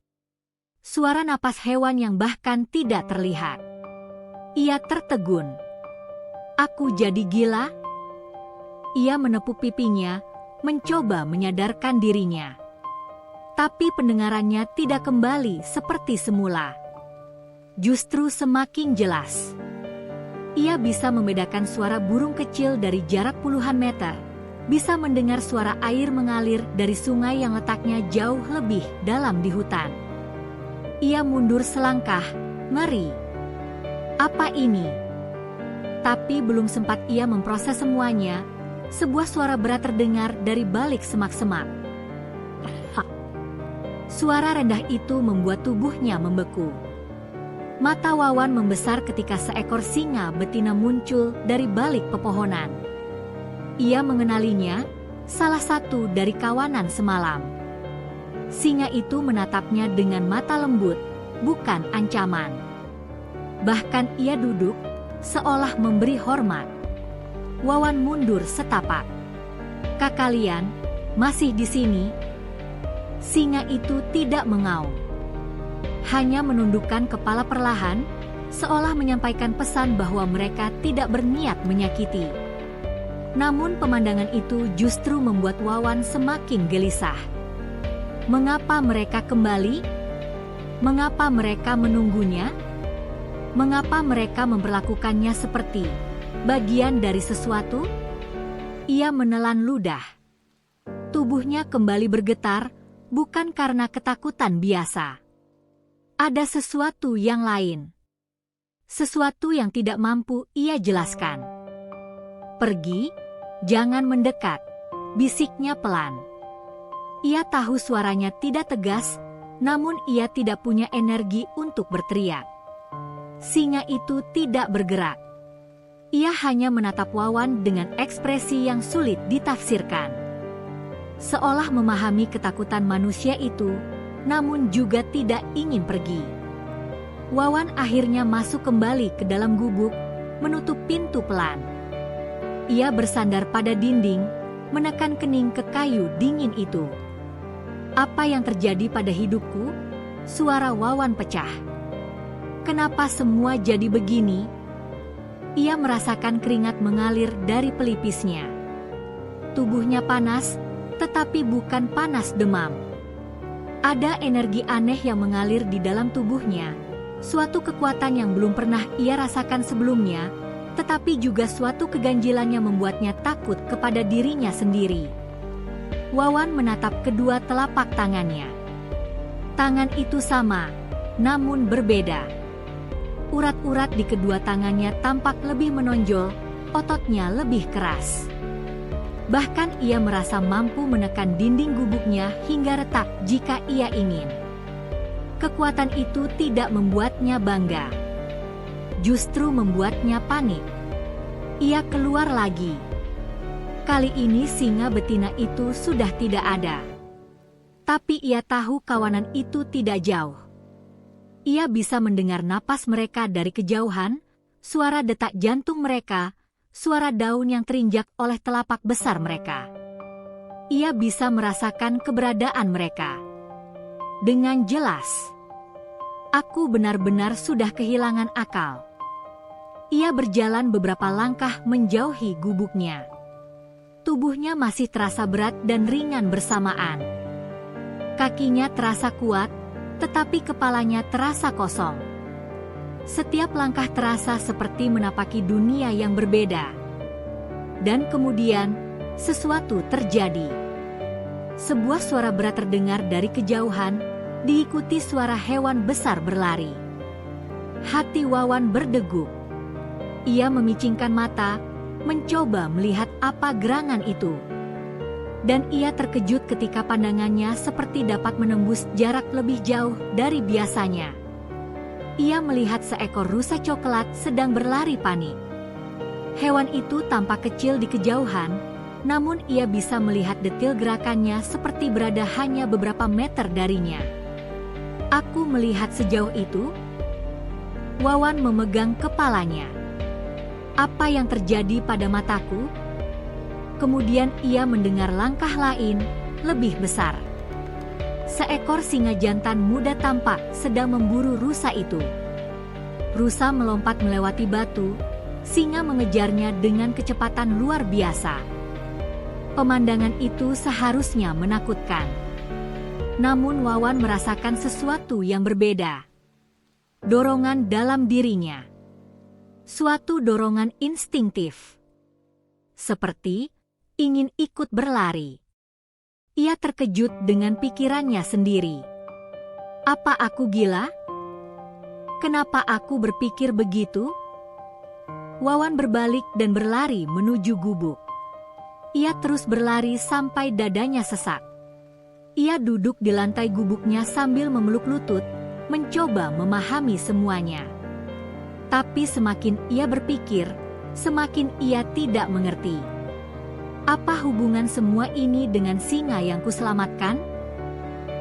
Speaker 1: Suara napas hewan yang bahkan tidak terlihat. Ia tertegun. "Aku jadi gila?" Ia menepuk pipinya, mencoba menyadarkan dirinya. Tapi pendengarannya tidak kembali seperti semula. Justru semakin jelas. Ia bisa membedakan suara burung kecil dari jarak puluhan meter, bisa mendengar suara air mengalir dari sungai yang letaknya jauh lebih dalam di hutan. Ia mundur selangkah, ngeri. Apa ini? Tapi belum sempat ia memproses semuanya, sebuah suara berat terdengar dari balik semak-semak. Suara rendah itu membuat tubuhnya membeku. Mata Wawan membesar ketika seekor singa betina muncul dari balik pepohonan. Ia mengenalinya, salah satu dari kawanan semalam. Singa itu menatapnya dengan mata lembut, bukan ancaman. Bahkan ia duduk, seolah memberi hormat. Wawan mundur setapak. "Kak, kalian masih di sini?" Singa itu tidak mengaum. Hanya menundukkan kepala perlahan, seolah menyampaikan pesan bahwa mereka tidak berniat menyakiti. Namun pemandangan itu justru membuat Wawan semakin gelisah. Mengapa mereka kembali? Mengapa mereka menunggunya? Mengapa mereka memperlakukannya seperti bagian dari sesuatu? Ia menelan ludah. Tubuhnya kembali bergetar, bukan karena ketakutan biasa. Ada sesuatu yang lain. Sesuatu yang tidak mampu ia jelaskan. "Pergi, jangan mendekat," bisiknya pelan. Ia tahu suaranya tidak tegas, namun ia tidak punya energi untuk berteriak. Singa itu tidak bergerak. Ia hanya menatap Wawan dengan ekspresi yang sulit ditafsirkan. Seolah memahami ketakutan manusia itu, namun juga tidak ingin pergi. Wawan akhirnya masuk kembali ke dalam gubuk, menutup pintu pelan. Ia bersandar pada dinding, menekan kening ke kayu dingin itu. Apa yang terjadi pada hidupku? Suara Wawan pecah. Kenapa semua jadi begini? Ia merasakan keringat mengalir dari pelipisnya. Tubuhnya panas, tetapi bukan panas demam. Ada energi aneh yang mengalir di dalam tubuhnya, suatu kekuatan yang belum pernah ia rasakan sebelumnya, tetapi juga suatu keganjilan yang membuatnya takut kepada dirinya sendiri. Wawan menatap kedua telapak tangannya. Tangan itu sama, namun berbeda. Urat-urat di kedua tangannya tampak lebih menonjol, ototnya lebih keras. Bahkan ia merasa mampu menekan dinding gubuknya hingga retak jika ia ingin. Kekuatan itu tidak membuatnya bangga. Justru membuatnya panik. Ia keluar lagi. Kali ini singa betina itu sudah tidak ada. Tapi ia tahu kawanan itu tidak jauh. Ia bisa mendengar napas mereka dari kejauhan, suara detak jantung mereka, suara daun yang terinjak oleh telapak besar mereka. Ia bisa merasakan keberadaan mereka. Dengan jelas, aku benar-benar sudah kehilangan akal. Ia berjalan beberapa langkah menjauhi gubuknya. Tubuhnya masih terasa berat dan ringan bersamaan. Kakinya terasa kuat, tetapi kepalanya terasa kosong. Setiap langkah terasa seperti menapaki dunia yang berbeda. Dan kemudian, sesuatu terjadi. Sebuah suara berat terdengar dari kejauhan, diikuti suara hewan besar berlari. Hati Wawan berdegup. Ia memicingkan mata, mencoba melihat apa gerangan itu. Dan ia terkejut ketika pandangannya seperti dapat menembus jarak lebih jauh dari biasanya. Ia melihat seekor rusa coklat sedang berlari panik. Hewan itu tampak kecil di kejauhan, namun ia bisa melihat detil gerakannya seperti berada hanya beberapa meter darinya. Aku melihat sejauh itu? Wawan memegang kepalanya. Apa yang terjadi pada mataku? Kemudian ia mendengar langkah lain, lebih besar. Seekor singa jantan muda tampak sedang memburu rusa itu. Rusa melompat melewati batu, singa mengejarnya dengan kecepatan luar biasa. Pemandangan itu seharusnya menakutkan. Namun Wawan merasakan sesuatu yang berbeda. Dorongan dalam dirinya. Suatu dorongan instingtif. Seperti ingin ikut berlari. Ia terkejut dengan pikirannya sendiri. Apa aku gila? Kenapa aku berpikir begitu? Wawan berbalik dan berlari menuju gubuk. Ia terus berlari sampai dadanya sesak. Ia duduk di lantai gubuknya sambil memeluk lutut, mencoba memahami semuanya. Tapi semakin ia berpikir, semakin ia tidak mengerti. Apa hubungan semua ini dengan singa yang kuselamatkan?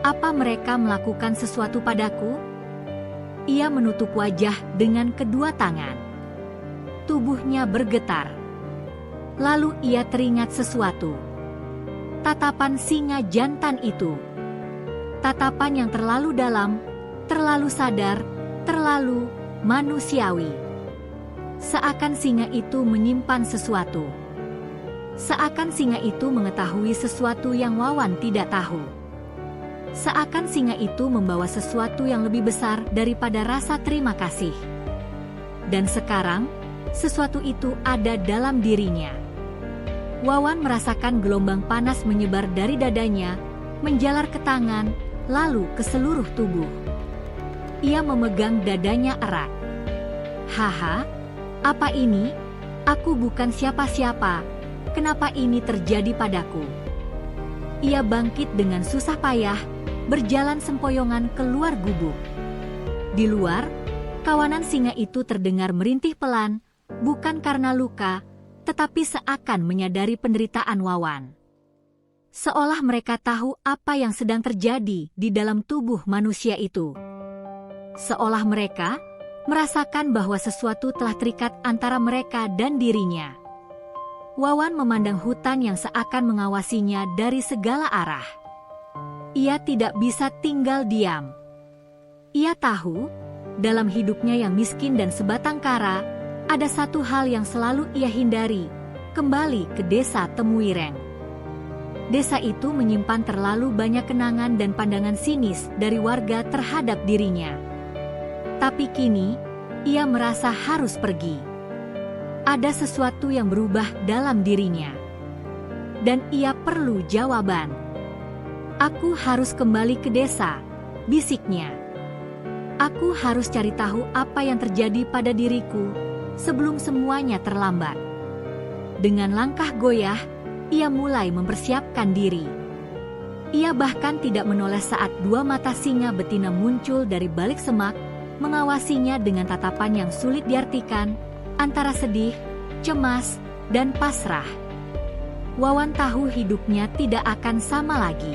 Speaker 1: Apa mereka melakukan sesuatu padaku? Ia menutup wajah dengan kedua tangan. Tubuhnya bergetar. Lalu ia teringat sesuatu. Tatapan singa jantan itu. Tatapan yang terlalu dalam, terlalu sadar, terlalu manusiawi. Seakan singa itu menyimpan sesuatu. Seakan singa itu mengetahui sesuatu yang Wawan tidak tahu. Seakan singa itu membawa sesuatu yang lebih besar daripada rasa terima kasih. Dan sekarang, sesuatu itu ada dalam dirinya. Wawan merasakan gelombang panas menyebar dari dadanya, menjalar ke tangan, lalu ke seluruh tubuh. Ia memegang dadanya erat. Haha, apa ini? Aku bukan siapa-siapa. Kenapa ini terjadi padaku? Ia bangkit dengan susah payah, berjalan sempoyongan keluar gubuk. Di luar, kawanan singa itu terdengar merintih pelan, bukan karena luka, tetapi seakan menyadari penderitaan Wawan. Seolah mereka tahu apa yang sedang terjadi di dalam tubuh manusia itu. Seolah mereka merasakan bahwa sesuatu telah terikat antara mereka dan dirinya. Wawan memandang hutan yang seakan mengawasinya dari segala arah. Ia tidak bisa tinggal diam. Ia tahu, dalam hidupnya yang miskin dan sebatang kara, ada satu hal yang selalu ia hindari, kembali ke desa Temuireng. Desa itu menyimpan terlalu banyak kenangan dan pandangan sinis dari warga terhadap dirinya. Tapi kini, ia merasa harus pergi. Ada sesuatu yang berubah dalam dirinya. Dan ia perlu jawaban. Aku harus kembali ke desa, bisiknya. Aku harus cari tahu apa yang terjadi pada diriku sebelum semuanya terlambat. Dengan langkah goyah, ia mulai mempersiapkan diri. Ia bahkan tidak menoleh saat dua mata singa betina muncul dari balik semak, mengawasinya dengan tatapan yang sulit diartikan, antara sedih, cemas, dan pasrah. Wawan tahu hidupnya tidak akan sama lagi.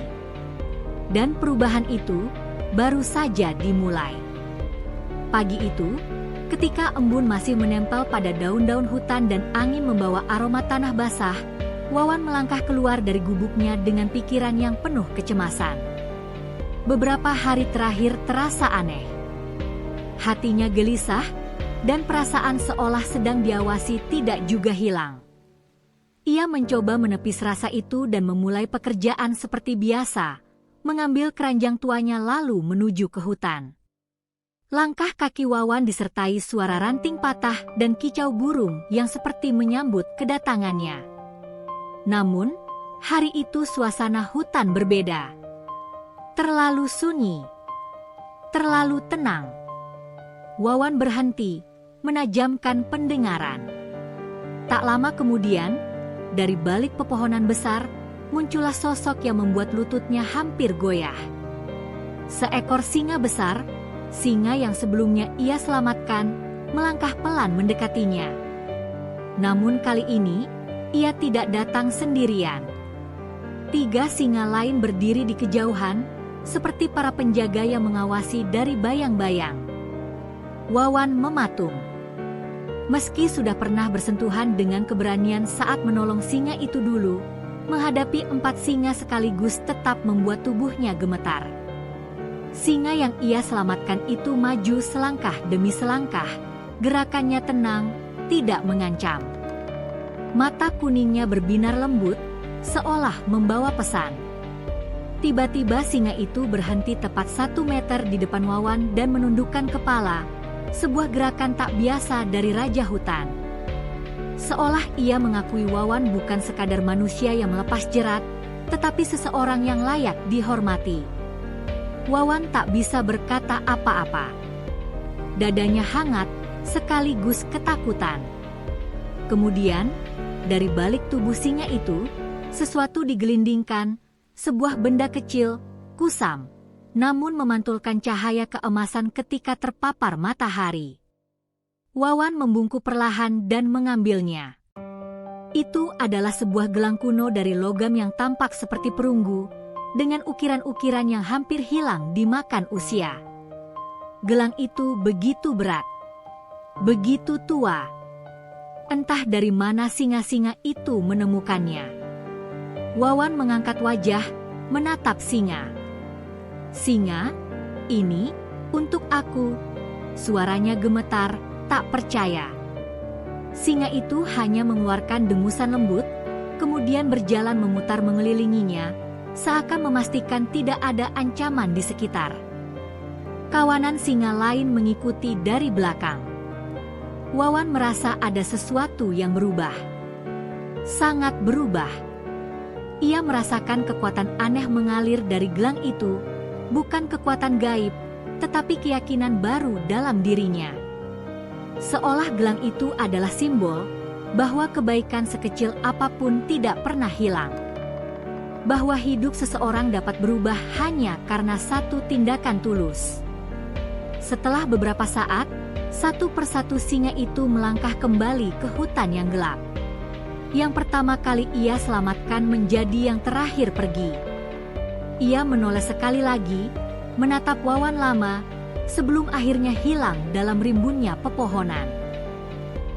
Speaker 1: Dan perubahan itu baru saja dimulai. Pagi itu, ketika embun masih menempel pada daun-daun hutan dan angin membawa aroma tanah basah, Wawan melangkah keluar dari gubuknya dengan pikiran yang penuh kecemasan. Beberapa hari terakhir terasa aneh. Hatinya gelisah, dan perasaan seolah sedang diawasi tidak juga hilang. Ia mencoba menepis rasa itu dan memulai pekerjaan seperti biasa, mengambil keranjang tuanya lalu menuju ke hutan. Langkah kaki Wawan disertai suara ranting patah dan kicau burung yang seperti menyambut kedatangannya. Namun, hari itu suasana hutan berbeda. Terlalu sunyi. Terlalu tenang. Wawan berhenti, menajamkan pendengaran. Tak lama kemudian, dari balik pepohonan besar, muncullah sosok yang membuat lututnya hampir goyah. Seekor singa besar, singa yang sebelumnya ia selamatkan, melangkah pelan mendekatinya. Namun kali ini, ia tidak datang sendirian. 3 singa lain berdiri di kejauhan, seperti para penjaga yang mengawasi dari bayang-bayang. Wawan mematung. Meski sudah pernah bersentuhan dengan keberanian saat menolong singa itu dulu, menghadapi 4 singa sekaligus tetap membuat tubuhnya gemetar. Singa yang ia selamatkan itu maju selangkah demi selangkah, gerakannya tenang, tidak mengancam. Mata kuningnya berbinar lembut, seolah membawa pesan. Tiba-tiba singa itu berhenti tepat 1 meter di depan Wawan dan menundukkan kepala, sebuah gerakan tak biasa dari Raja Hutan. Seolah ia mengakui Wawan bukan sekadar manusia yang melepas jerat, tetapi seseorang yang layak dihormati. Wawan tak bisa berkata apa-apa. Dadanya hangat, sekaligus ketakutan. Kemudian, dari balik tubuh singa itu, sesuatu digelindingkan, sebuah benda kecil, kusam, namun memantulkan cahaya keemasan ketika terpapar matahari. Wawan membungkuk perlahan dan mengambilnya. Itu adalah sebuah gelang kuno dari logam yang tampak seperti perunggu, dengan ukiran-ukiran yang hampir hilang dimakan usia. Gelang itu begitu berat, begitu tua. Entah dari mana singa-singa itu menemukannya. Wawan mengangkat wajah, menatap singa. Singa, ini untuk aku. Suaranya gemetar, tak percaya. Singa itu hanya mengeluarkan dengusan lembut, kemudian berjalan memutar mengelilinginya, seakan memastikan tidak ada ancaman di sekitar. Kawanan singa lain mengikuti dari belakang. Wawan merasa ada sesuatu yang berubah. Sangat berubah. Ia merasakan kekuatan aneh mengalir dari gelang itu, bukan kekuatan gaib, tetapi keyakinan baru dalam dirinya. Seolah gelang itu adalah simbol bahwa kebaikan sekecil apapun tidak pernah hilang. bahwa hidup seseorang dapat berubah hanya karena satu tindakan tulus. Setelah beberapa saat, satu persatu singa itu melangkah kembali ke hutan yang gelap. Yang pertama kali ia selamatkan menjadi yang terakhir pergi. Ia menoleh sekali lagi, menatap Wawan lama, sebelum akhirnya hilang dalam rimbunnya pepohonan.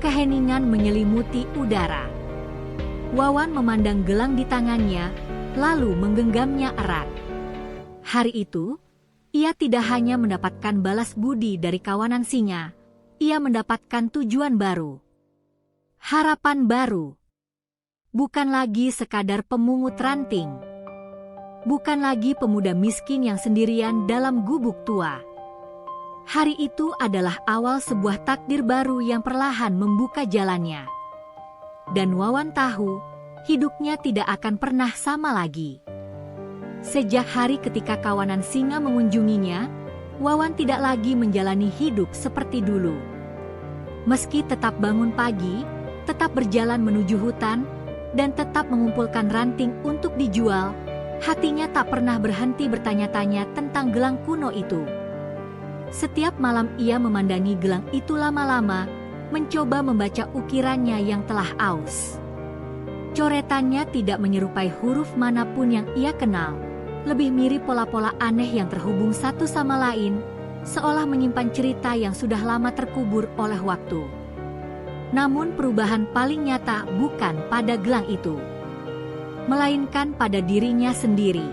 Speaker 1: Keheningan menyelimuti udara. Wawan memandang gelang di tangannya, lalu menggenggamnya erat. Hari itu, ia tidak hanya mendapatkan balas budi dari kawanan singa, ia mendapatkan tujuan baru. Harapan baru. Bukan lagi sekadar pemungut ranting. Bukan lagi pemuda miskin yang sendirian dalam gubuk tua. Hari itu adalah awal sebuah takdir baru yang perlahan membuka jalannya. Dan Wawan tahu, hidupnya tidak akan pernah sama lagi. Sejak hari ketika kawanan singa mengunjunginya, Wawan tidak lagi menjalani hidup seperti dulu. Meski tetap bangun pagi, tetap berjalan menuju hutan, dan tetap mengumpulkan ranting untuk dijual, hatinya tak pernah berhenti bertanya-tanya tentang gelang kuno itu. Setiap malam ia memandangi gelang itu lama-lama, mencoba membaca ukirannya yang telah aus. Coretannya tidak menyerupai huruf manapun yang ia kenal, lebih mirip pola-pola aneh yang terhubung satu sama lain, seolah menyimpan cerita yang sudah lama terkubur oleh waktu. Namun perubahan paling nyata bukan pada gelang itu, melainkan pada dirinya sendiri.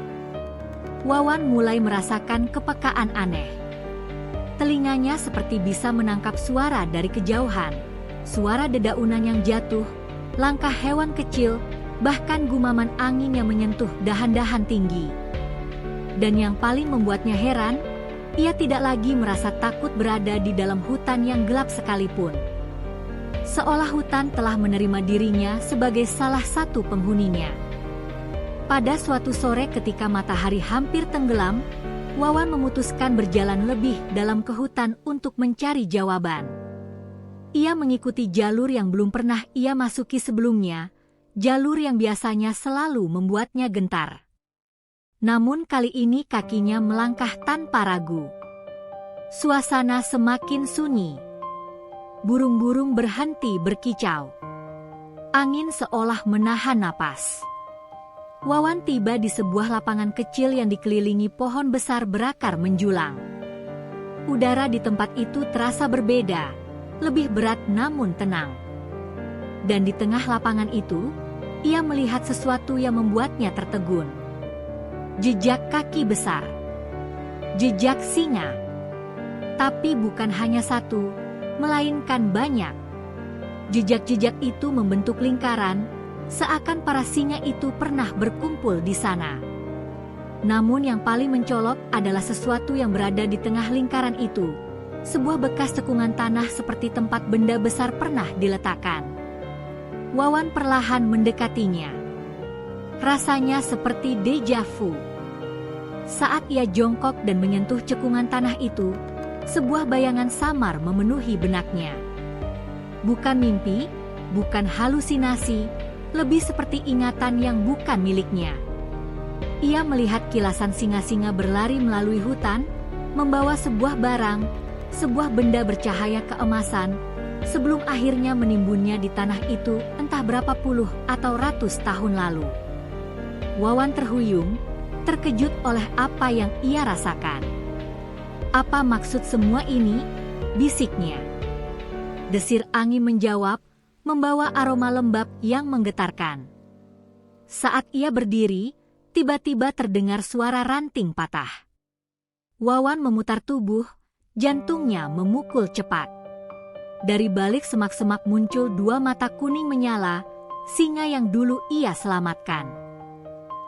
Speaker 1: Wawan mulai merasakan kepekaan aneh. Telinganya seperti bisa menangkap suara dari kejauhan, suara dedaunan yang jatuh, langkah hewan kecil, bahkan gumaman angin yang menyentuh dahan-dahan tinggi. Dan yang paling membuatnya heran, ia tidak lagi merasa takut berada di dalam hutan yang gelap sekalipun. Seolah hutan telah menerima dirinya sebagai salah satu penghuninya. Pada suatu sore ketika matahari hampir tenggelam, Wawan memutuskan berjalan lebih dalam ke hutan untuk mencari jawaban. Ia mengikuti jalur yang belum pernah ia masuki sebelumnya, jalur yang biasanya selalu membuatnya gentar. Namun kali ini kakinya melangkah tanpa ragu. Suasana semakin sunyi. Burung-burung berhenti berkicau. Angin seolah menahan napas. Wawan tiba di sebuah lapangan kecil yang dikelilingi pohon besar berakar menjulang. Udara di tempat itu terasa berbeda, lebih berat namun tenang. Dan di tengah lapangan itu, ia melihat sesuatu yang membuatnya tertegun. Jejak kaki besar. Jejak singa. Tapi bukan hanya satu, melainkan banyak. Jejak-jejak itu membentuk lingkaran, seakan para singa itu pernah berkumpul di sana. Namun yang paling mencolok adalah sesuatu yang berada di tengah lingkaran itu. Sebuah bekas cekungan tanah seperti tempat benda besar pernah diletakkan. Wawan perlahan mendekatinya. Rasanya seperti deja vu. Saat ia jongkok dan menyentuh cekungan tanah itu, sebuah bayangan samar memenuhi benaknya. Bukan mimpi, bukan halusinasi, lebih seperti ingatan yang bukan miliknya. Ia melihat kilasan singa-singa berlari melalui hutan, membawa sebuah barang, sebuah benda bercahaya keemasan, sebelum akhirnya menimbunnya di tanah itu entah berapa puluh atau ratus tahun lalu. Wawan terhuyung, terkejut oleh apa yang ia rasakan. "Apa maksud semua ini?" bisiknya. Desir angin menjawab, membawa aroma lembab yang menggetarkan. Saat ia berdiri, tiba-tiba terdengar suara ranting patah. Wawan memutar tubuh, jantungnya memukul cepat. Dari balik semak-semak muncul dua mata kuning menyala, singa yang dulu ia selamatkan.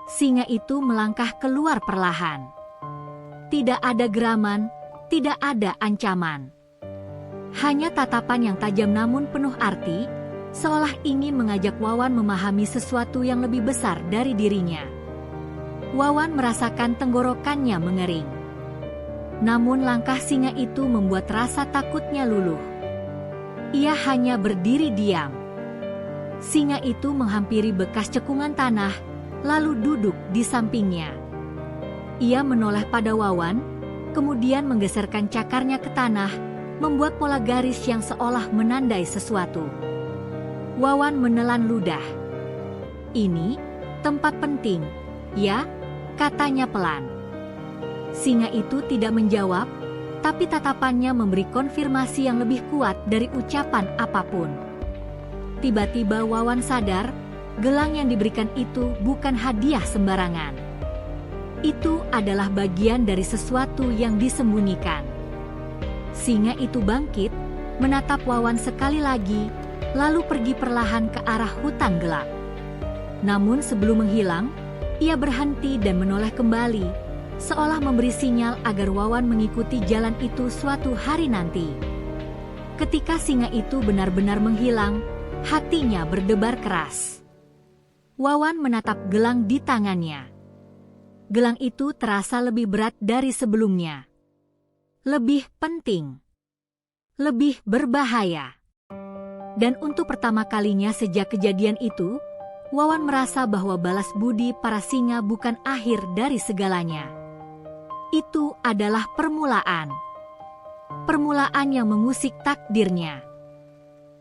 Speaker 1: Singa itu melangkah keluar perlahan. Tidak ada geraman, tidak ada ancaman. Hanya tatapan yang tajam namun penuh arti, seolah ingin mengajak Wawan memahami sesuatu yang lebih besar dari dirinya. Wawan merasakan tenggorokannya mengering. Namun langkah singa itu membuat rasa takutnya luluh. Ia hanya berdiri diam. Singa itu menghampiri bekas cekungan tanah, lalu duduk di sampingnya. Ia menoleh pada Wawan, kemudian menggeserkan cakarnya ke tanah, membuat pola garis yang seolah menandai sesuatu. Wawan menelan ludah. "Ini tempat penting, ya?" katanya pelan. Singa itu tidak menjawab, tapi tatapannya memberi konfirmasi yang lebih kuat dari ucapan apapun. Tiba-tiba Wawan sadar, gelang yang diberikan itu bukan hadiah sembarangan. Itu adalah bagian dari sesuatu yang disembunyikan. Singa itu bangkit, menatap Wawan sekali lagi, lalu pergi perlahan ke arah hutan gelap. Namun sebelum menghilang, ia berhenti dan menoleh kembali, seolah memberi sinyal agar Wawan mengikuti jalan itu suatu hari nanti. Ketika singa itu benar-benar menghilang, hatinya berdebar keras. Wawan menatap gelang di tangannya. Gelang itu terasa lebih berat dari sebelumnya. Lebih penting. Lebih berbahaya. Dan untuk pertama kalinya sejak kejadian itu, Wawan merasa bahwa balas budi para singa bukan akhir dari segalanya. Itu adalah permulaan. Permulaan yang mengusik takdirnya.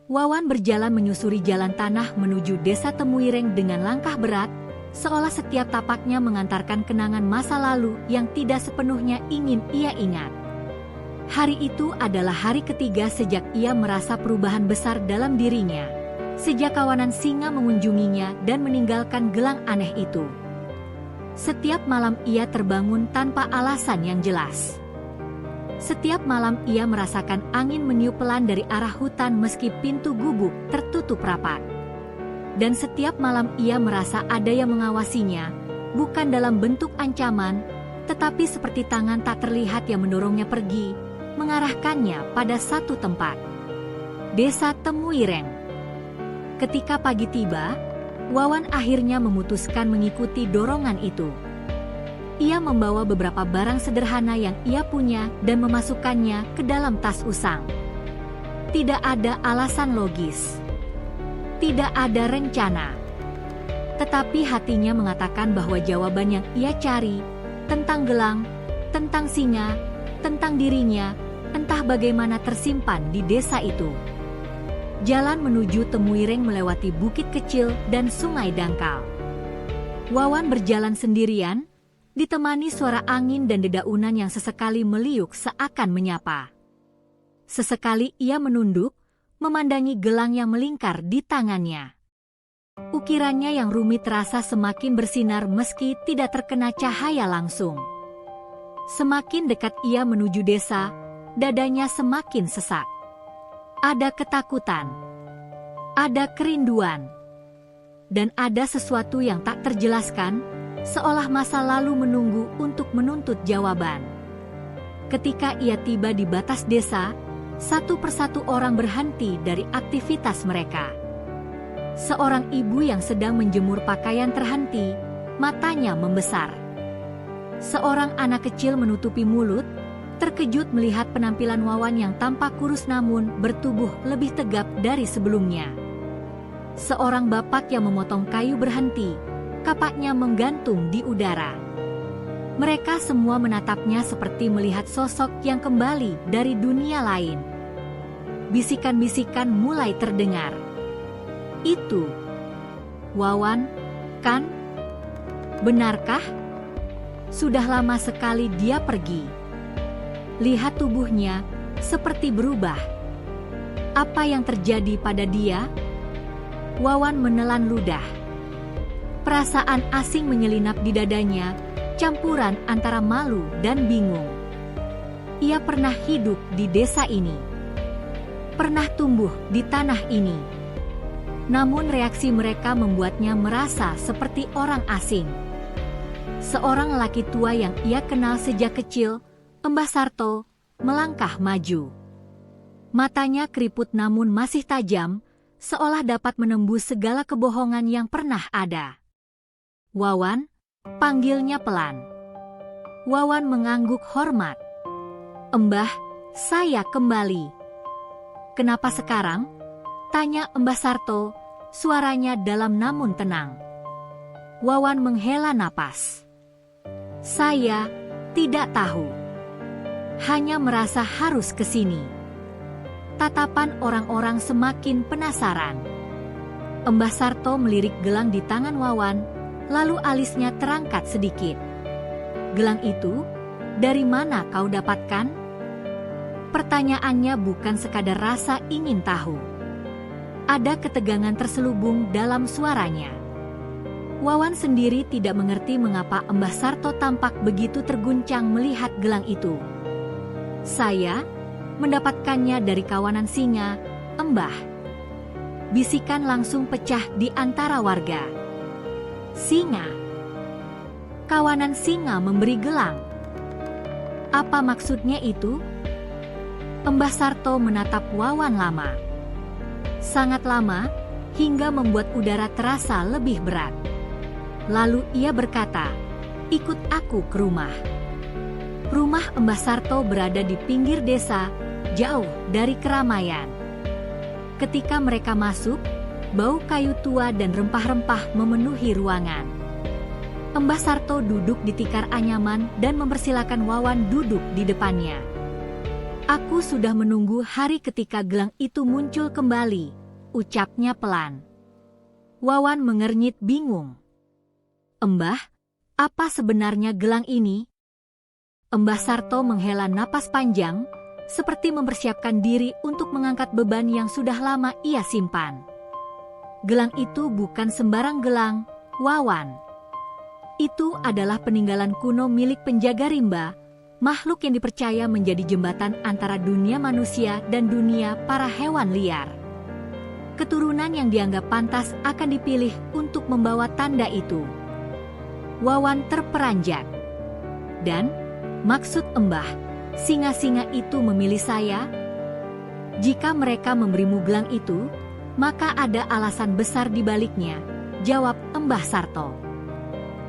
Speaker 1: Wawan berjalan menyusuri jalan tanah menuju desa Temuireng dengan langkah berat, seolah setiap tapaknya mengantarkan kenangan masa lalu yang tidak sepenuhnya ingin ia ingat. Hari itu adalah hari ketiga sejak ia merasa perubahan besar dalam dirinya, sejak kawanan singa mengunjunginya dan meninggalkan gelang aneh itu. Setiap malam ia terbangun tanpa alasan yang jelas. Setiap malam ia merasakan angin meniup pelan dari arah hutan meski pintu gubuk tertutup rapat. Dan setiap malam ia merasa ada yang mengawasinya, bukan dalam bentuk ancaman, tetapi seperti tangan tak terlihat yang mendorongnya pergi, mengarahkannya pada satu tempat. Desa Temuireng. Ketika pagi tiba, Wawan akhirnya memutuskan mengikuti dorongan itu. Ia membawa beberapa barang sederhana yang ia punya dan memasukkannya ke dalam tas usang. Tidak ada alasan logis. Tidak ada rencana. Tetapi hatinya mengatakan bahwa jawaban yang ia cari, tentang gelang, tentang singa, tentang dirinya, entah bagaimana tersimpan di desa itu. Jalan menuju Temuireng melewati bukit kecil dan sungai dangkal. Wawan berjalan sendirian, ditemani suara angin dan dedaunan yang sesekali meliuk seakan menyapa. Sesekali ia menunduk, memandangi gelang yang melingkar di tangannya. Ukirannya yang rumit terasa semakin bersinar meski tidak terkena cahaya langsung. Semakin dekat ia menuju desa, dadanya semakin sesak. Ada ketakutan, ada kerinduan, dan ada sesuatu yang tak terjelaskan, seolah masa lalu menunggu untuk menuntut jawaban. Ketika ia tiba di batas desa, satu persatu orang berhenti dari aktivitas mereka. Seorang ibu yang sedang menjemur pakaian terhenti, matanya membesar. Seorang anak kecil menutupi mulut, terkejut melihat penampilan Wawan yang tampak kurus namun bertubuh lebih tegap dari sebelumnya. Seorang bapak yang memotong kayu berhenti, kapaknya menggantung di udara. Mereka semua menatapnya seperti melihat sosok yang kembali dari dunia lain. Bisikan-bisikan mulai terdengar. Itu Wawan, kan? Benarkah? Sudah lama sekali dia pergi. Lihat tubuhnya, seperti berubah. Apa yang terjadi pada dia? Wawan menelan ludah. Perasaan asing menyelinap di dadanya, campuran antara malu dan bingung. Ia pernah hidup di desa ini. Pernah tumbuh di tanah ini. Namun reaksi mereka membuatnya merasa seperti orang asing. Seorang lelaki tua yang ia kenal sejak kecil, Mbah Sarto, melangkah maju. Matanya keriput namun masih tajam, seolah dapat menembus segala kebohongan yang pernah ada. Wawan, panggilnya pelan. Wawan mengangguk hormat. Mbah, saya kembali. Kenapa sekarang? Tanya Mbah Sarto, suaranya dalam namun tenang. Wawan menghela napas. Saya tidak tahu. Hanya merasa harus ke sini. Tatapan orang-orang semakin penasaran. Embah Sarto melirik gelang di tangan Wawan, lalu alisnya terangkat sedikit. Gelang itu, dari mana kau dapatkan? Pertanyaannya bukan sekadar rasa ingin tahu. Ada ketegangan terselubung dalam suaranya. Wawan sendiri tidak mengerti mengapa Embah Sarto tampak begitu terguncang melihat gelang itu. Saya mendapatkannya dari kawanan singa, Embah. Bisikan langsung pecah di antara warga. Singa? Kawanan singa memberi gelang. Apa maksudnya itu? Embah Sarto menatap Wawan lama. Sangat lama, hingga membuat udara terasa lebih berat. Lalu ia berkata, "Ikut aku ke rumah." Rumah Embah Sarto berada di pinggir desa, jauh dari keramaian. Ketika mereka masuk, bau kayu tua dan rempah-rempah memenuhi ruangan. Embah Sarto duduk di tikar anyaman dan mempersilakan Wawan duduk di depannya. "Aku sudah menunggu hari ketika gelang itu muncul kembali," ucapnya pelan. Wawan mengernyit bingung. "Embah, apa sebenarnya gelang ini?" Embah Sarto menghela napas panjang, seperti mempersiapkan diri untuk mengangkat beban yang sudah lama ia simpan. "Gelang itu bukan sembarang gelang, Wawan. Itu adalah peninggalan kuno milik penjaga rimba, makhluk yang dipercaya menjadi jembatan antara dunia manusia dan dunia para hewan liar. Keturunan yang dianggap pantas akan dipilih untuk membawa tanda itu." Wawan terperanjat. "Dan, maksud Embah, singa-singa itu memilih saya? Jika mereka memberimu gelang itu, maka ada alasan besar di baliknya," jawab Embah Sarto.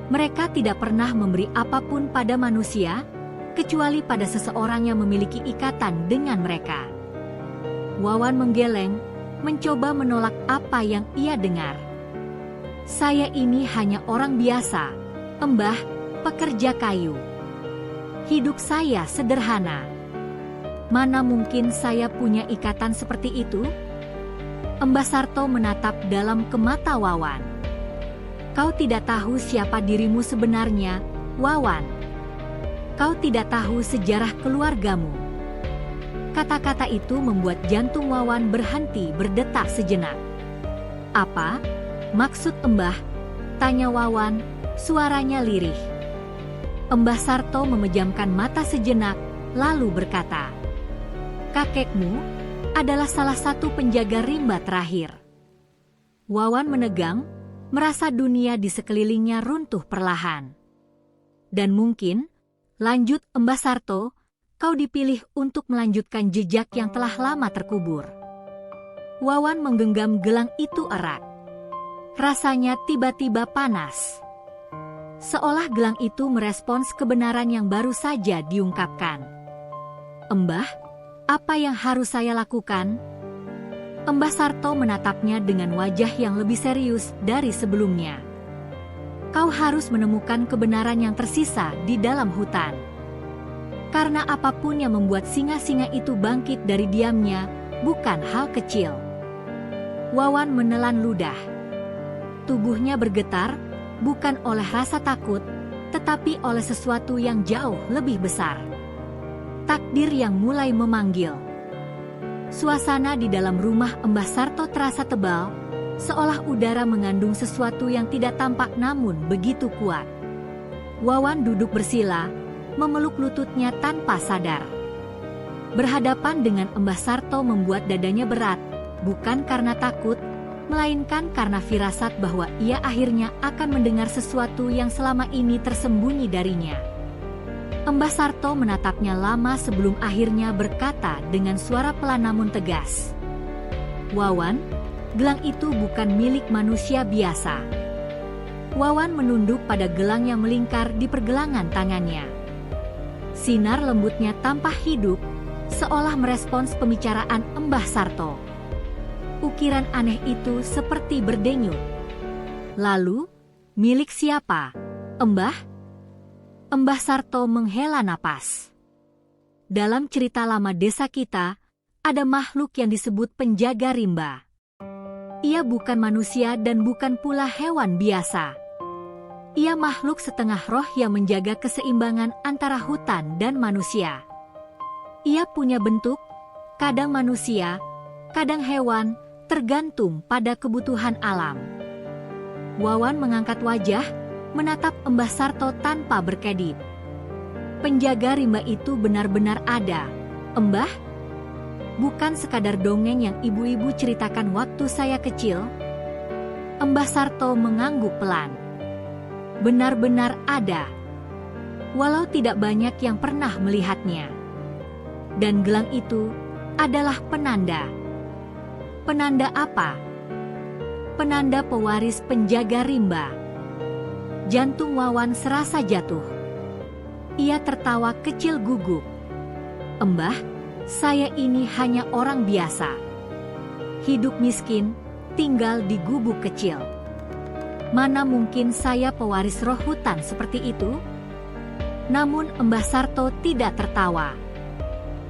Speaker 1: "Mereka tidak pernah memberi apapun pada manusia, kecuali pada seseorang yang memiliki ikatan dengan mereka." Wawan menggeleng, mencoba menolak apa yang ia dengar. "Saya ini hanya orang biasa, Embah, pekerja kayu. Hidup saya sederhana. Mana mungkin saya punya ikatan seperti itu?" Embah Sarto menatap dalam ke mata Wawan. "Kau tidak tahu siapa dirimu sebenarnya, Wawan. Kau tidak tahu sejarah keluargamu." Kata-kata itu membuat jantung Wawan berhenti berdetak sejenak. "Apa maksud Embah?" tanya Wawan, suaranya lirih. Embah Sarto memejamkan mata sejenak, lalu berkata, "Kakekmu adalah salah satu penjaga rimba terakhir." Wawan menegang, merasa dunia di sekelilingnya runtuh perlahan. "Dan mungkin," lanjut Embah Sarto, "kau dipilih untuk melanjutkan jejak yang telah lama terkubur." Wawan menggenggam gelang itu erat. Rasanya tiba-tiba panas. Seolah gelang itu merespons kebenaran yang baru saja diungkapkan. "Embah, apa yang harus saya lakukan?" Embah Sarto menatapnya dengan wajah yang lebih serius dari sebelumnya. "Kau harus menemukan kebenaran yang tersisa di dalam hutan. Karena apapun yang membuat singa-singa itu bangkit dari diamnya, bukan hal kecil." Wawan menelan ludah. Tubuhnya bergetar, bukan oleh rasa takut, tetapi oleh sesuatu yang jauh lebih besar. Takdir yang mulai memanggil. Suasana di dalam rumah Embah Sarto terasa tebal, seolah udara mengandung sesuatu yang tidak tampak namun begitu kuat. Wawan duduk bersila, memeluk lututnya tanpa sadar. Berhadapan dengan Embah Sarto membuat dadanya berat, bukan karena takut, melainkan karena firasat bahwa ia akhirnya akan mendengar sesuatu yang selama ini tersembunyi darinya. Embah Sarto menatapnya lama sebelum akhirnya berkata dengan suara pelan namun tegas, "Wawan, gelang itu bukan milik manusia biasa." Wawan menunduk pada gelang yang melingkar di pergelangan tangannya. Sinar lembutnya tampak hidup, seolah merespons pembicaraan Embah Sarto. Ukiran aneh itu seperti berdenyut. Lalu, Milik siapa, Embah? Embah Sarto menghela napas. Dalam cerita lama desa kita, ada makhluk yang disebut penjaga rimba. Ia bukan manusia dan bukan pula hewan biasa. Ia makhluk setengah roh yang menjaga keseimbangan antara hutan dan manusia. Ia punya bentuk, kadang manusia, kadang hewan, tergantung pada kebutuhan alam. Wawan mengangkat wajah, menatap Embah Sarto tanpa berkedip. Penjaga rimba itu benar-benar ada, Embah? Bukan sekadar dongeng yang ibu-ibu ceritakan waktu saya kecil. Embah Sarto mengangguk pelan. Benar-benar ada. Walau tidak banyak yang pernah melihatnya. Dan gelang itu adalah penanda. Penanda apa? Penanda pewaris penjaga rimba. Jantung Wawan serasa jatuh. Ia tertawa kecil gugup. Embah, saya ini hanya orang biasa. Hidup miskin, tinggal di gubuk kecil. Mana mungkin saya pewaris roh hutan seperti itu? Namun Embah Sarto tidak tertawa.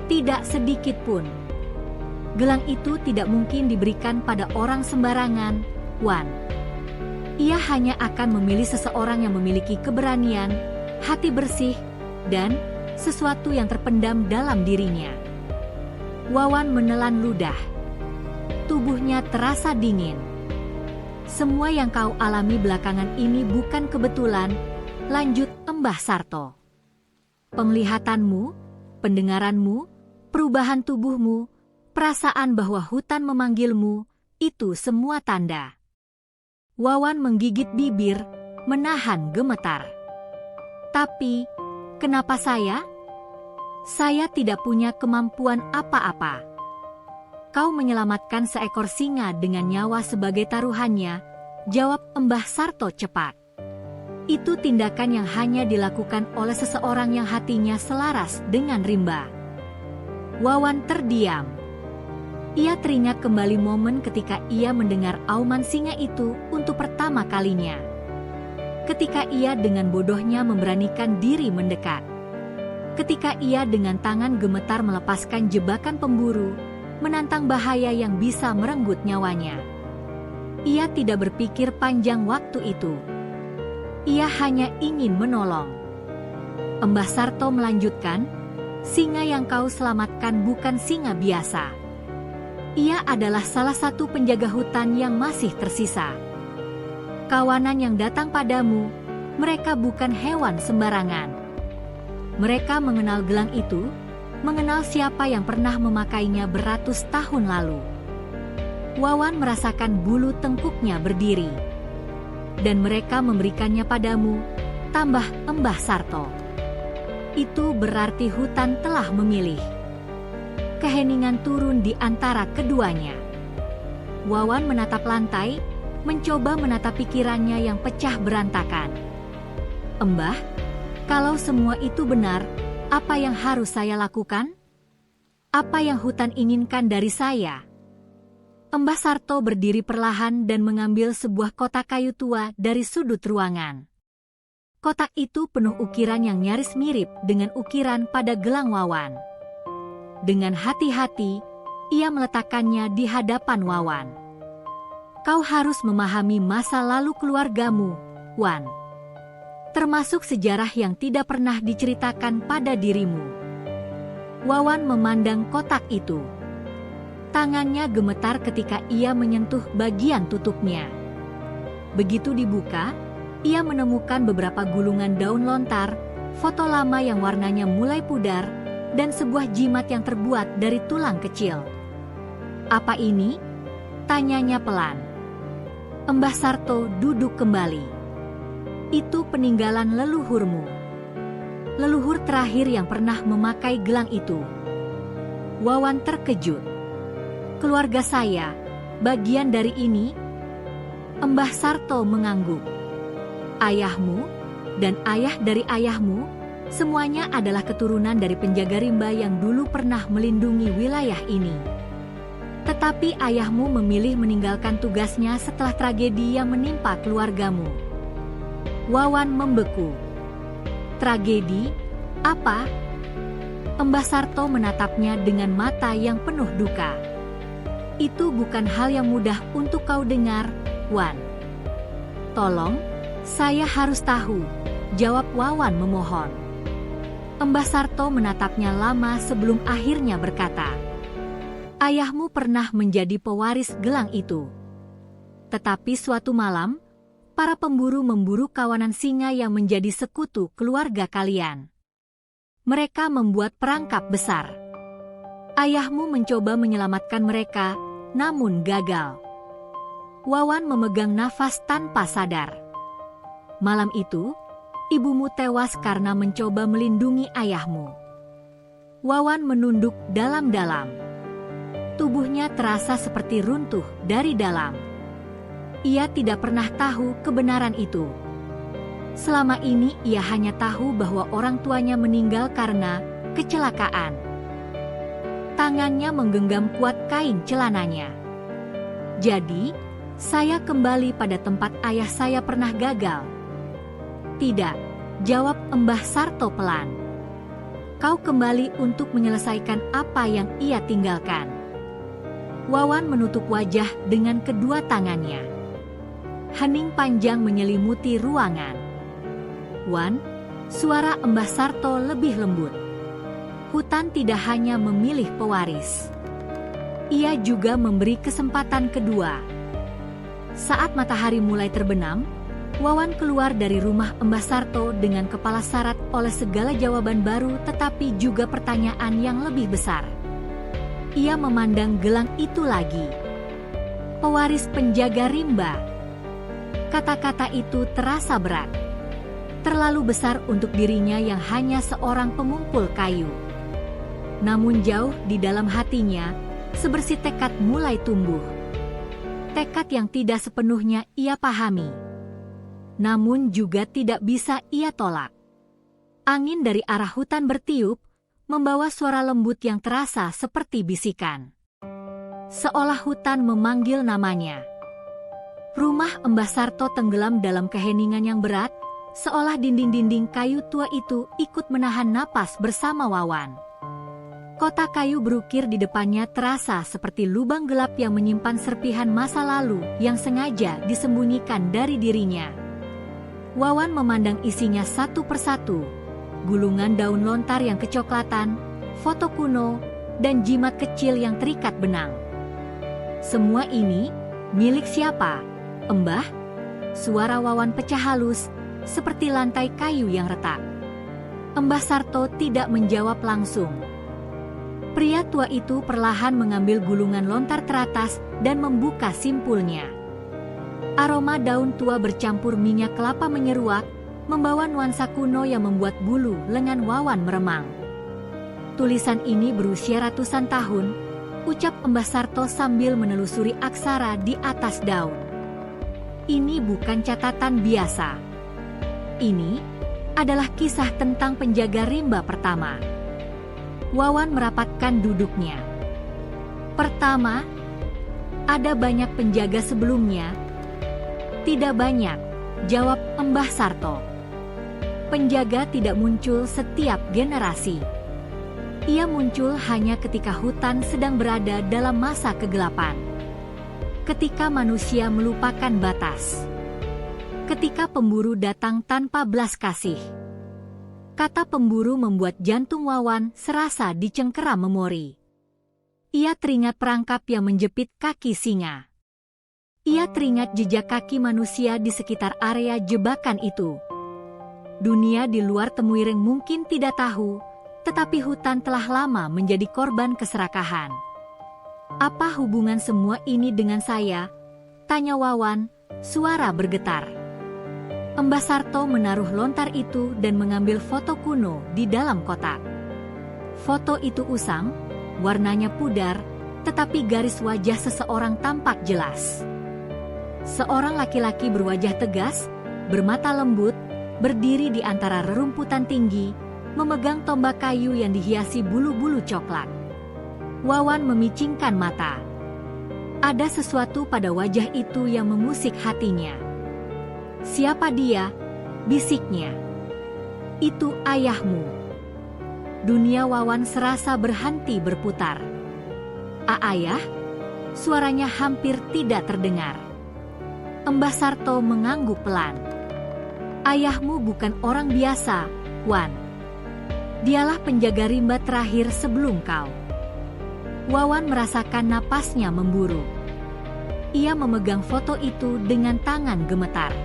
Speaker 1: Tidak sedikit pun. Gelang itu tidak mungkin diberikan pada orang sembarangan, Wan. Ia hanya akan memilih seseorang yang memiliki keberanian, hati bersih, dan sesuatu yang terpendam dalam dirinya. Wawan menelan ludah. Tubuhnya terasa dingin. Semua yang kau alami belakangan ini bukan kebetulan, lanjut Embah Sarto. Penglihatanmu, pendengaranmu, perubahan tubuhmu, perasaan bahwa hutan memanggilmu, itu semua tanda. Wawan menggigit bibir, menahan gemetar. Tapi, kenapa saya? Saya tidak punya kemampuan apa-apa. Kau menyelamatkan seekor singa dengan nyawa sebagai taruhannya, jawab Embah Sarto cepat. Itu tindakan yang hanya dilakukan oleh seseorang yang hatinya selaras dengan rimba. Wawan terdiam. Ia teringat kembali momen ketika ia mendengar auman singa itu untuk pertama kalinya. Ketika ia dengan bodohnya memberanikan diri mendekat. Ketika ia dengan tangan gemetar melepaskan jebakan pemburu, menantang bahaya yang bisa merenggut nyawanya. Ia tidak berpikir panjang waktu itu. Ia hanya ingin menolong. Embah Sarto melanjutkan, singa yang kau selamatkan bukan singa biasa. Ia adalah salah satu penjaga hutan yang masih tersisa. Kawanan yang datang padamu, mereka bukan hewan sembarangan. Mereka mengenal gelang itu, mengenal siapa yang pernah memakainya beratus tahun lalu. Wawan merasakan bulu tengkuknya berdiri. Dan mereka memberikannya padamu, tambah Embah Sarto. Itu berarti hutan telah memilih. Keheningan turun di antara keduanya. Wawan menatap lantai, mencoba menatap pikirannya yang pecah berantakan. Embah, kalau semua itu benar, apa yang harus saya lakukan? Apa yang hutan inginkan dari saya? Embah Sarto berdiri perlahan dan mengambil sebuah kotak kayu tua dari sudut ruangan. Kotak itu penuh ukiran yang nyaris mirip dengan ukiran pada gelang Wawan. Dengan hati-hati, ia meletakkannya di hadapan Wawan. Kau harus memahami masa lalu keluargamu, Wan. Termasuk sejarah yang tidak pernah diceritakan pada dirimu. Wawan memandang kotak itu. Tangannya gemetar ketika ia menyentuh bagian tutupnya. Begitu dibuka, ia menemukan beberapa gulungan daun lontar, foto lama yang warnanya mulai pudar, dan sebuah jimat yang terbuat dari tulang kecil. Apa ini? Tanyanya pelan. Embah Sarto duduk kembali. Itu peninggalan leluhurmu. Leluhur terakhir yang pernah memakai gelang itu. Wawan terkejut. Keluarga saya, bagian dari ini? Embah Sarto mengangguk. Ayahmu, dan ayah dari ayahmu, semuanya adalah keturunan dari penjaga rimba yang dulu pernah melindungi wilayah ini. Tetapi ayahmu memilih meninggalkan tugasnya setelah tragedi yang menimpa keluargamu. Wawan membeku. Tragedi? Apa? Mbah Sarto menatapnya dengan mata yang penuh duka. Itu bukan hal yang mudah untuk kau dengar, Wan. Tolong, saya harus tahu, jawab Wawan memohon. Mbah Sarto menatapnya lama sebelum akhirnya berkata, ayahmu pernah menjadi pewaris gelang itu. Tetapi suatu malam, para pemburu memburu kawanan singa yang menjadi sekutu keluarga kalian. Mereka membuat perangkap besar. Ayahmu mencoba menyelamatkan mereka, namun gagal. Wawan memegang nafas tanpa sadar. Malam itu, ibumu tewas karena mencoba melindungi ayahmu. Wawan menunduk dalam-dalam. Tubuhnya terasa seperti runtuh dari dalam. Ia tidak pernah tahu kebenaran itu. Selama ini ia hanya tahu bahwa orang tuanya meninggal karena kecelakaan. Tangannya menggenggam kuat kain celananya. Jadi, saya kembali pada tempat ayah saya pernah gagal. Tidak, jawab Mbah Sarto pelan. Kau kembali untuk menyelesaikan apa yang ia tinggalkan. Wawan menutup wajah dengan kedua tangannya. Hening panjang menyelimuti ruangan. Wan, suara Mbah Sarto lebih lembut. Hutan tidak hanya memilih pewaris. Ia juga memberi kesempatan kedua. Saat matahari mulai terbenam, Wawan keluar dari rumah Mbah Sarto dengan kepala sarat oleh segala jawaban baru tetapi juga pertanyaan yang lebih besar. Ia memandang gelang itu lagi. Pewaris penjaga rimba. Kata-kata itu terasa berat. Terlalu besar untuk dirinya yang hanya seorang pengumpul kayu. Namun jauh di dalam hatinya, sebersih tekad mulai tumbuh. Tekad yang tidak sepenuhnya ia pahami. Namun juga tidak bisa ia tolak. Angin dari arah hutan bertiup, membawa suara lembut yang terasa seperti bisikan. Seolah hutan memanggil namanya. Rumah Mbah Sarto tenggelam dalam keheningan yang berat, seolah dinding-dinding kayu tua itu ikut menahan napas bersama Wawan. Kota kayu berukir di depannya terasa seperti lubang gelap yang menyimpan serpihan masa lalu yang sengaja disembunyikan dari dirinya. Wawan memandang isinya satu persatu. Gulungan daun lontar yang kecoklatan, foto kuno, dan jimat kecil yang terikat benang. Semua ini milik siapa? Mbah? Suara Wawan pecah halus, seperti lantai kayu yang retak. Mbah Sarto tidak menjawab langsung. Pria tua itu perlahan mengambil gulungan lontar teratas dan membuka simpulnya. Aroma daun tua bercampur minyak kelapa menyeruak, membawa nuansa kuno yang membuat bulu lengan Wawan meremang. Tulisan ini berusia ratusan tahun, ucap Mbah Sarto sambil menelusuri aksara di atas daun. Ini bukan catatan biasa. Ini adalah kisah tentang penjaga rimba pertama. Wawan merapatkan duduknya. Pertama, ada banyak penjaga sebelumnya. Tidak banyak, jawab Mbah Sarto. Penjaga tidak muncul setiap generasi. Ia muncul hanya ketika hutan sedang berada dalam masa kegelapan. Ketika manusia melupakan batas. Ketika pemburu datang tanpa belas kasih. Kata pemburu membuat jantung Wawan serasa dicengkeram memori. Ia teringat perangkap yang menjepit kaki singa. Ia teringat jejak kaki manusia di sekitar area jebakan itu. Dunia di luar Temuireng mungkin tidak tahu, tetapi hutan telah lama menjadi korban keserakahan. Apa hubungan semua ini dengan saya? Tanya Wawan, suara bergetar. Mbah Sarto menaruh lontar itu dan mengambil foto kuno di dalam kotak. Foto itu usang, warnanya pudar, tetapi garis wajah seseorang tampak jelas. Seorang laki-laki berwajah tegas, bermata lembut, berdiri di antara rerumputan tinggi, memegang tombak kayu yang dihiasi bulu-bulu coklat. Wawan memicingkan mata. Ada sesuatu pada wajah itu yang memusik hatinya. Siapa dia? bisiknya. Itu ayahmu. Dunia Wawan serasa berhenti berputar. Ayah? Suaranya hampir tidak terdengar. Mbah Sarto mengangguk pelan. Ayahmu bukan orang biasa, Wan. Dialah penjaga rimba terakhir sebelum kau. Wawan merasakan napasnya memburu. Ia memegang foto itu dengan tangan gemetar.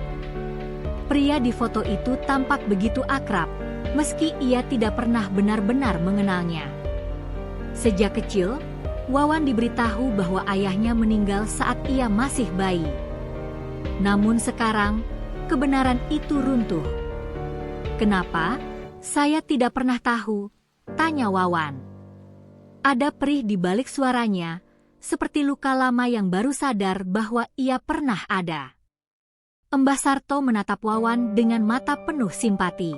Speaker 1: Pria di foto itu tampak begitu akrab, meski ia tidak pernah benar-benar mengenalnya. Sejak kecil, Wawan diberitahu bahwa ayahnya meninggal saat ia masih bayi. Namun sekarang, kebenaran itu runtuh. Kenapa? Saya tidak pernah tahu, tanya Wawan. Ada perih di balik suaranya, seperti luka lama yang baru sadar bahwa ia pernah ada. Mbah Sarto menatap Wawan dengan mata penuh simpati.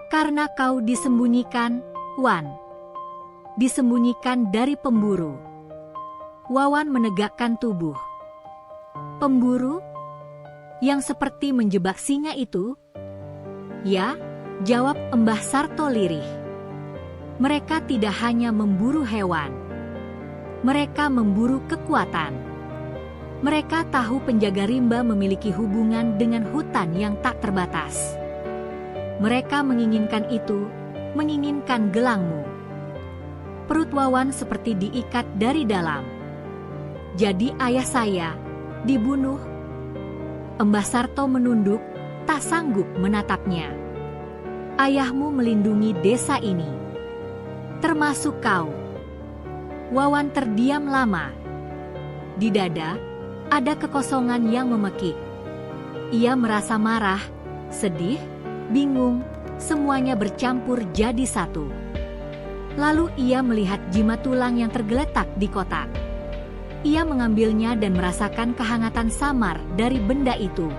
Speaker 1: Karena kau disembunyikan, Wan. Disembunyikan dari pemburu. Wawan menegakkan tubuh. Pemburu? Yang seperti menjebak singa itu? Ya, jawab Mbah Sarto lirih. Mereka tidak hanya memburu hewan. Mereka memburu kekuatan. Mereka tahu penjaga rimba memiliki hubungan dengan hutan yang tak terbatas. Mereka menginginkan itu, menginginkan gelangmu. Perut Wawan seperti diikat dari dalam. Jadi ayah saya dibunuh. Mbah Sarto menunduk, tak sanggup menatapnya. Ayahmu melindungi desa ini, termasuk kau. Wawan terdiam lama. Di dada, ada kekosongan yang memekik. Ia merasa marah, sedih, bingung, semuanya bercampur jadi satu. Lalu ia melihat jimat tulang yang tergeletak di kotak. Ia mengambilnya dan merasakan kehangatan samar dari benda itu.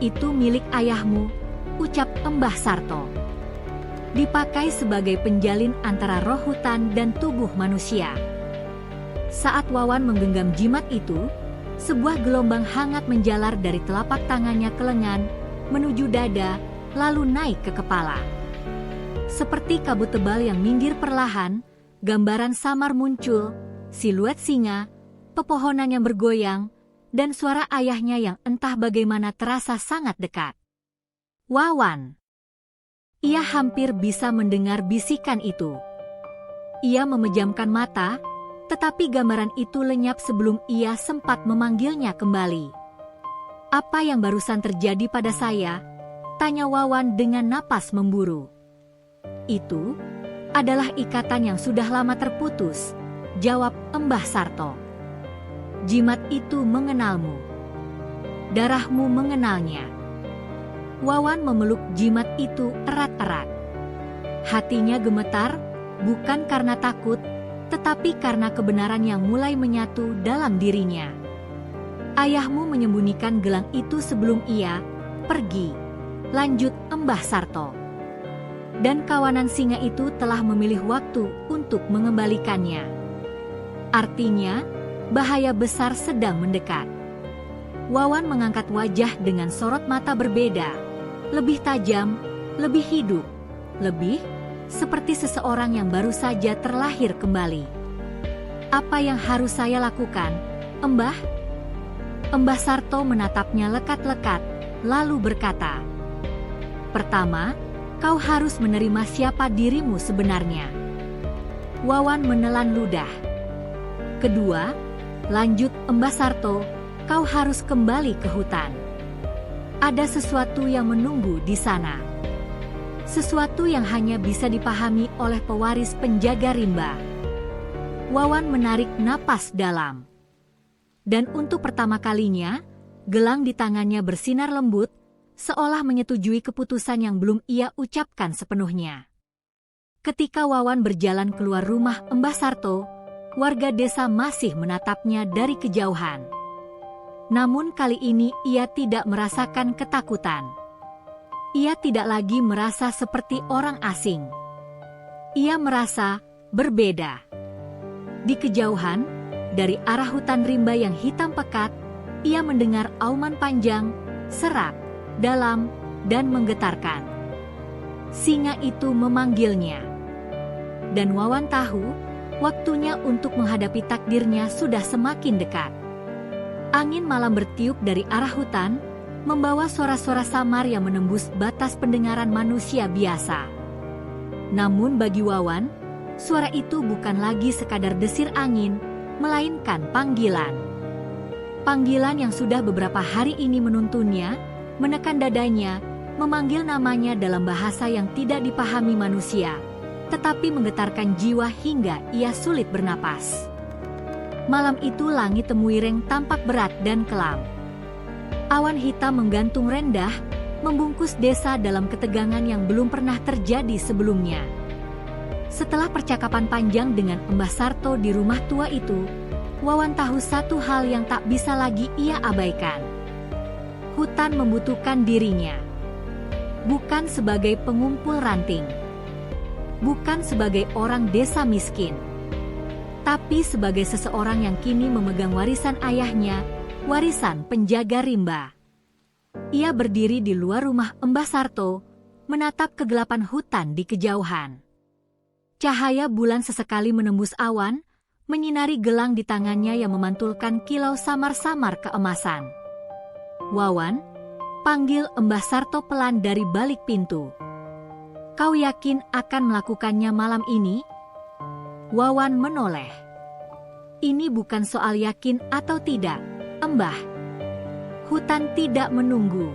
Speaker 1: Itu milik ayahmu, ucap Mbah Sarto. Dipakai sebagai penjalin antara roh hutan dan tubuh manusia. Saat Wawan menggenggam jimat itu, sebuah gelombang hangat menjalar dari telapak tangannya ke lengan, menuju dada, lalu naik ke kepala. Seperti kabut tebal yang minggir perlahan, gambaran samar muncul, siluet singa, pepohonan yang bergoyang, dan suara ayahnya yang entah bagaimana terasa sangat dekat. Wawan. Ia hampir bisa mendengar bisikan itu. Ia memejamkan mata, tetapi gambaran itu lenyap sebelum ia sempat memanggilnya kembali. Apa yang barusan terjadi pada saya? Tanya Wawan dengan napas memburu. Itu adalah ikatan yang sudah lama terputus, jawab Mbah Sarto. Jimat itu mengenalmu. Darahmu mengenalnya. Wawan memeluk jimat itu erat-erat. Hatinya gemetar, bukan karena takut, tetapi karena kebenaran yang mulai menyatu dalam dirinya. Ayahmu menyembunyikan gelang itu sebelum ia pergi, lanjut Mbah Sarto. Dan kawanan singa itu telah memilih waktu untuk mengembalikannya. Artinya, bahaya besar sedang mendekat. Wawan mengangkat wajah dengan sorot mata berbeda, lebih tajam, lebih hidup, lebih seperti seseorang yang baru saja terlahir kembali. Apa yang harus saya lakukan, Mbah? Mbah Sarto menatapnya lekat-lekat, lalu berkata, pertama, kau harus menerima siapa dirimu sebenarnya. Wawan menelan ludah. Kedua, lanjut Mbah Sarto, kau harus kembali ke hutan. Ada sesuatu yang menunggu di sana. Sesuatu yang hanya bisa dipahami oleh pewaris penjaga rimba. Wawan menarik napas dalam. Dan untuk pertama kalinya, gelang di tangannya bersinar lembut, seolah menyetujui keputusan yang belum ia ucapkan sepenuhnya. Ketika Wawan berjalan keluar rumah Mbah Sarto, warga desa masih menatapnya dari kejauhan. Namun kali ini ia tidak merasakan ketakutan. Ia tidak lagi merasa seperti orang asing. Ia merasa berbeda. Di kejauhan, dari arah hutan rimba yang hitam pekat, ia mendengar auman panjang, serak, dalam, dan menggetarkan. Singa itu memanggilnya. Dan Wawan tahu, waktunya untuk menghadapi takdirnya sudah semakin dekat. Angin malam bertiup dari arah hutan, membawa suara-suara samar yang menembus batas pendengaran manusia biasa. Namun bagi Wawan, suara itu bukan lagi sekadar desir angin, melainkan panggilan. Panggilan yang sudah beberapa hari ini menuntunnya, menekan dadanya, memanggil namanya dalam bahasa yang tidak dipahami manusia, tetapi menggetarkan jiwa hingga ia sulit bernapas. Malam itu langit Temuireng tampak berat dan kelam. Awan hitam menggantung rendah, membungkus desa dalam ketegangan yang belum pernah terjadi sebelumnya. Setelah percakapan panjang dengan Mbah Sarto di rumah tua itu, Wawan tahu satu hal yang tak bisa lagi ia abaikan. Hutan membutuhkan dirinya. Bukan sebagai pengumpul ranting. Bukan sebagai orang desa miskin. Tapi sebagai seseorang yang kini memegang warisan ayahnya, warisan penjaga rimba. Ia berdiri di luar rumah Mbah Sarto, menatap kegelapan hutan di kejauhan. Cahaya bulan sesekali menembus awan, menyinari gelang di tangannya yang memantulkan kilau samar-samar keemasan. Wawan, panggil Mbah Sarto pelan dari balik pintu. Kau yakin akan melakukannya malam ini? Wawan menoleh. Ini bukan soal yakin atau tidak, Mbah. Hutan tidak menunggu.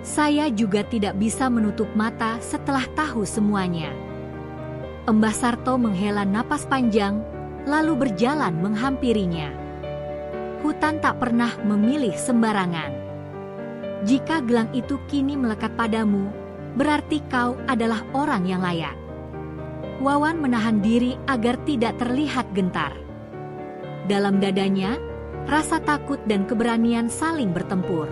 Speaker 1: Saya juga tidak bisa menutup mata setelah tahu semuanya. Mbah Sarto menghela napas panjang, lalu berjalan menghampirinya. Hutan tak pernah memilih sembarangan. Jika gelang itu kini melekat padamu, berarti kau adalah orang yang layak. Wawan menahan diri agar tidak terlihat gentar. Dalam dadanya, rasa takut dan keberanian saling bertempur.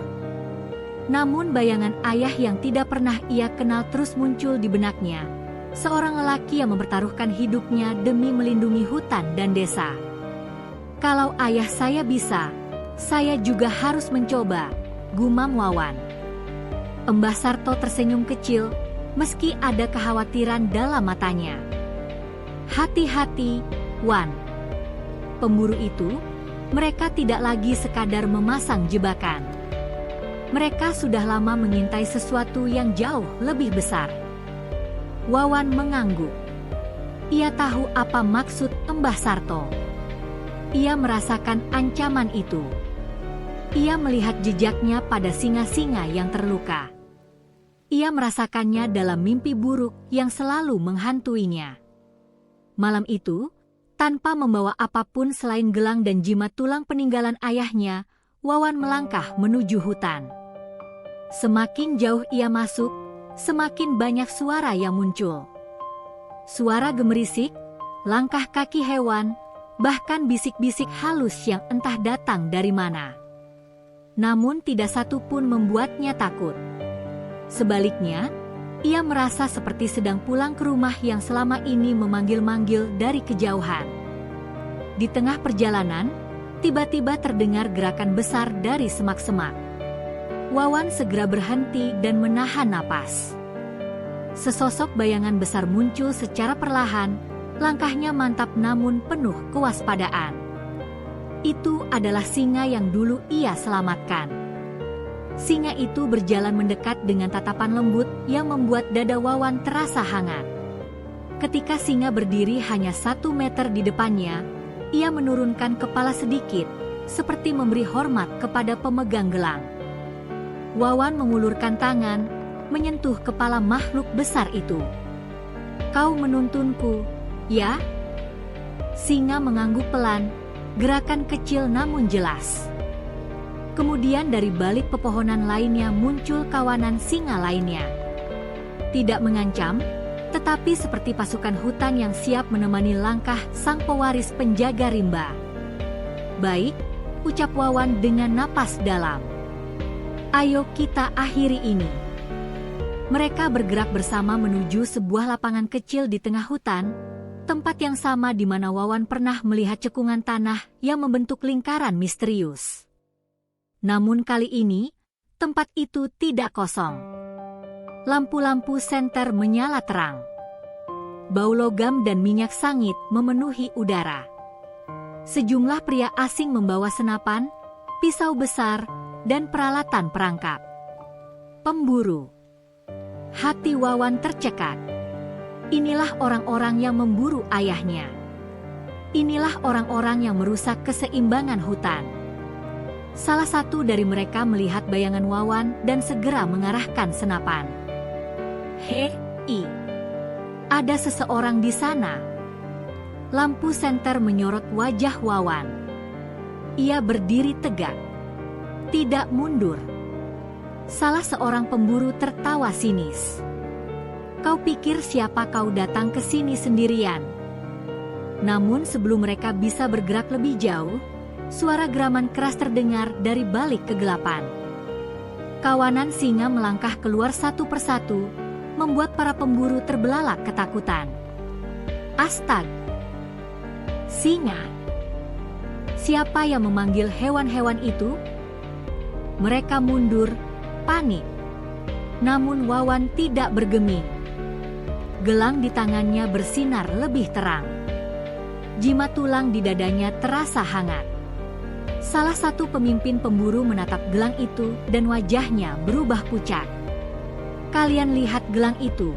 Speaker 1: Namun bayangan ayah yang tidak pernah ia kenal terus muncul di benaknya. Seorang lelaki yang mempertaruhkan hidupnya demi melindungi hutan dan desa. Kalau ayah saya bisa, saya juga harus mencoba, gumam Wawan. Mbah Sarto tersenyum kecil, meski ada kekhawatiran dalam matanya. Hati-hati, Wan. Pemburu itu, mereka tidak lagi sekadar memasang jebakan. Mereka sudah lama mengintai sesuatu yang jauh lebih besar. Wawan mengangguk. Ia tahu apa maksud Mbah Sarto. Ia merasakan ancaman itu. Ia melihat jejaknya pada singa-singa yang terluka. Ia merasakannya dalam mimpi buruk yang selalu menghantuinya. Malam itu, tanpa membawa apapun selain gelang dan jimat tulang peninggalan ayahnya, Wawan melangkah menuju hutan. Semakin jauh ia masuk, semakin banyak suara yang muncul. Suara gemerisik, langkah kaki hewan, bahkan bisik-bisik halus yang entah datang dari mana. Namun tidak satu pun membuatnya takut. Sebaliknya, ia merasa seperti sedang pulang ke rumah yang selama ini memanggil-manggil dari kejauhan. Di tengah perjalanan, tiba-tiba terdengar gerakan besar dari semak-semak. Wawan segera berhenti dan menahan napas. Sesosok bayangan besar muncul secara perlahan, langkahnya mantap namun penuh kewaspadaan. Itu adalah singa yang dulu ia selamatkan. Singa itu berjalan mendekat dengan tatapan lembut yang membuat dada Wawan terasa hangat. Ketika singa berdiri hanya 1 meter di depannya, ia menurunkan kepala sedikit, seperti memberi hormat kepada pemegang gelang. Wawan mengulurkan tangan, menyentuh kepala makhluk besar itu. Kau menuntunku, ya? Singa mengangguk pelan, gerakan kecil namun jelas. Kemudian dari balik pepohonan lainnya muncul kawanan singa lainnya. Tidak mengancam, tetapi seperti pasukan hutan yang siap menemani langkah sang pewaris penjaga rimba. Baik, ucap Wawan dengan napas dalam. Ayo kita akhiri ini. Mereka bergerak bersama menuju sebuah lapangan kecil di tengah hutan, tempat yang sama di mana Wawan pernah melihat cekungan tanah yang membentuk lingkaran misterius. Namun kali ini, tempat itu tidak kosong. Lampu-lampu senter menyala terang. Bau logam dan minyak sangit memenuhi udara. Sejumlah pria asing membawa senapan, pisau besar, dan peralatan perangkap. Pemburu. Hati Wawan tercekat. Inilah orang-orang yang memburu ayahnya. Inilah orang-orang yang merusak keseimbangan hutan. Salah satu dari mereka melihat bayangan Wawan dan segera mengarahkan senapan. Hei, ada seseorang di sana. Lampu senter menyorot wajah Wawan. Ia berdiri tegak, tidak mundur. Salah seorang pemburu tertawa sinis. Kau pikir siapa kau datang ke sini sendirian? Namun sebelum mereka bisa bergerak lebih jauh, suara geraman keras terdengar dari balik kegelapan. Kawanan singa melangkah keluar satu persatu, membuat para pemburu terbelalak ketakutan. Astaga! Singa! Siapa yang memanggil hewan-hewan itu? Mereka mundur, panik. Namun Wawan tidak bergeming. Gelang di tangannya bersinar lebih terang. Jimat tulang di dadanya terasa hangat. Salah satu pemimpin pemburu menatap gelang itu dan wajahnya berubah pucat. Kalian lihat gelang itu?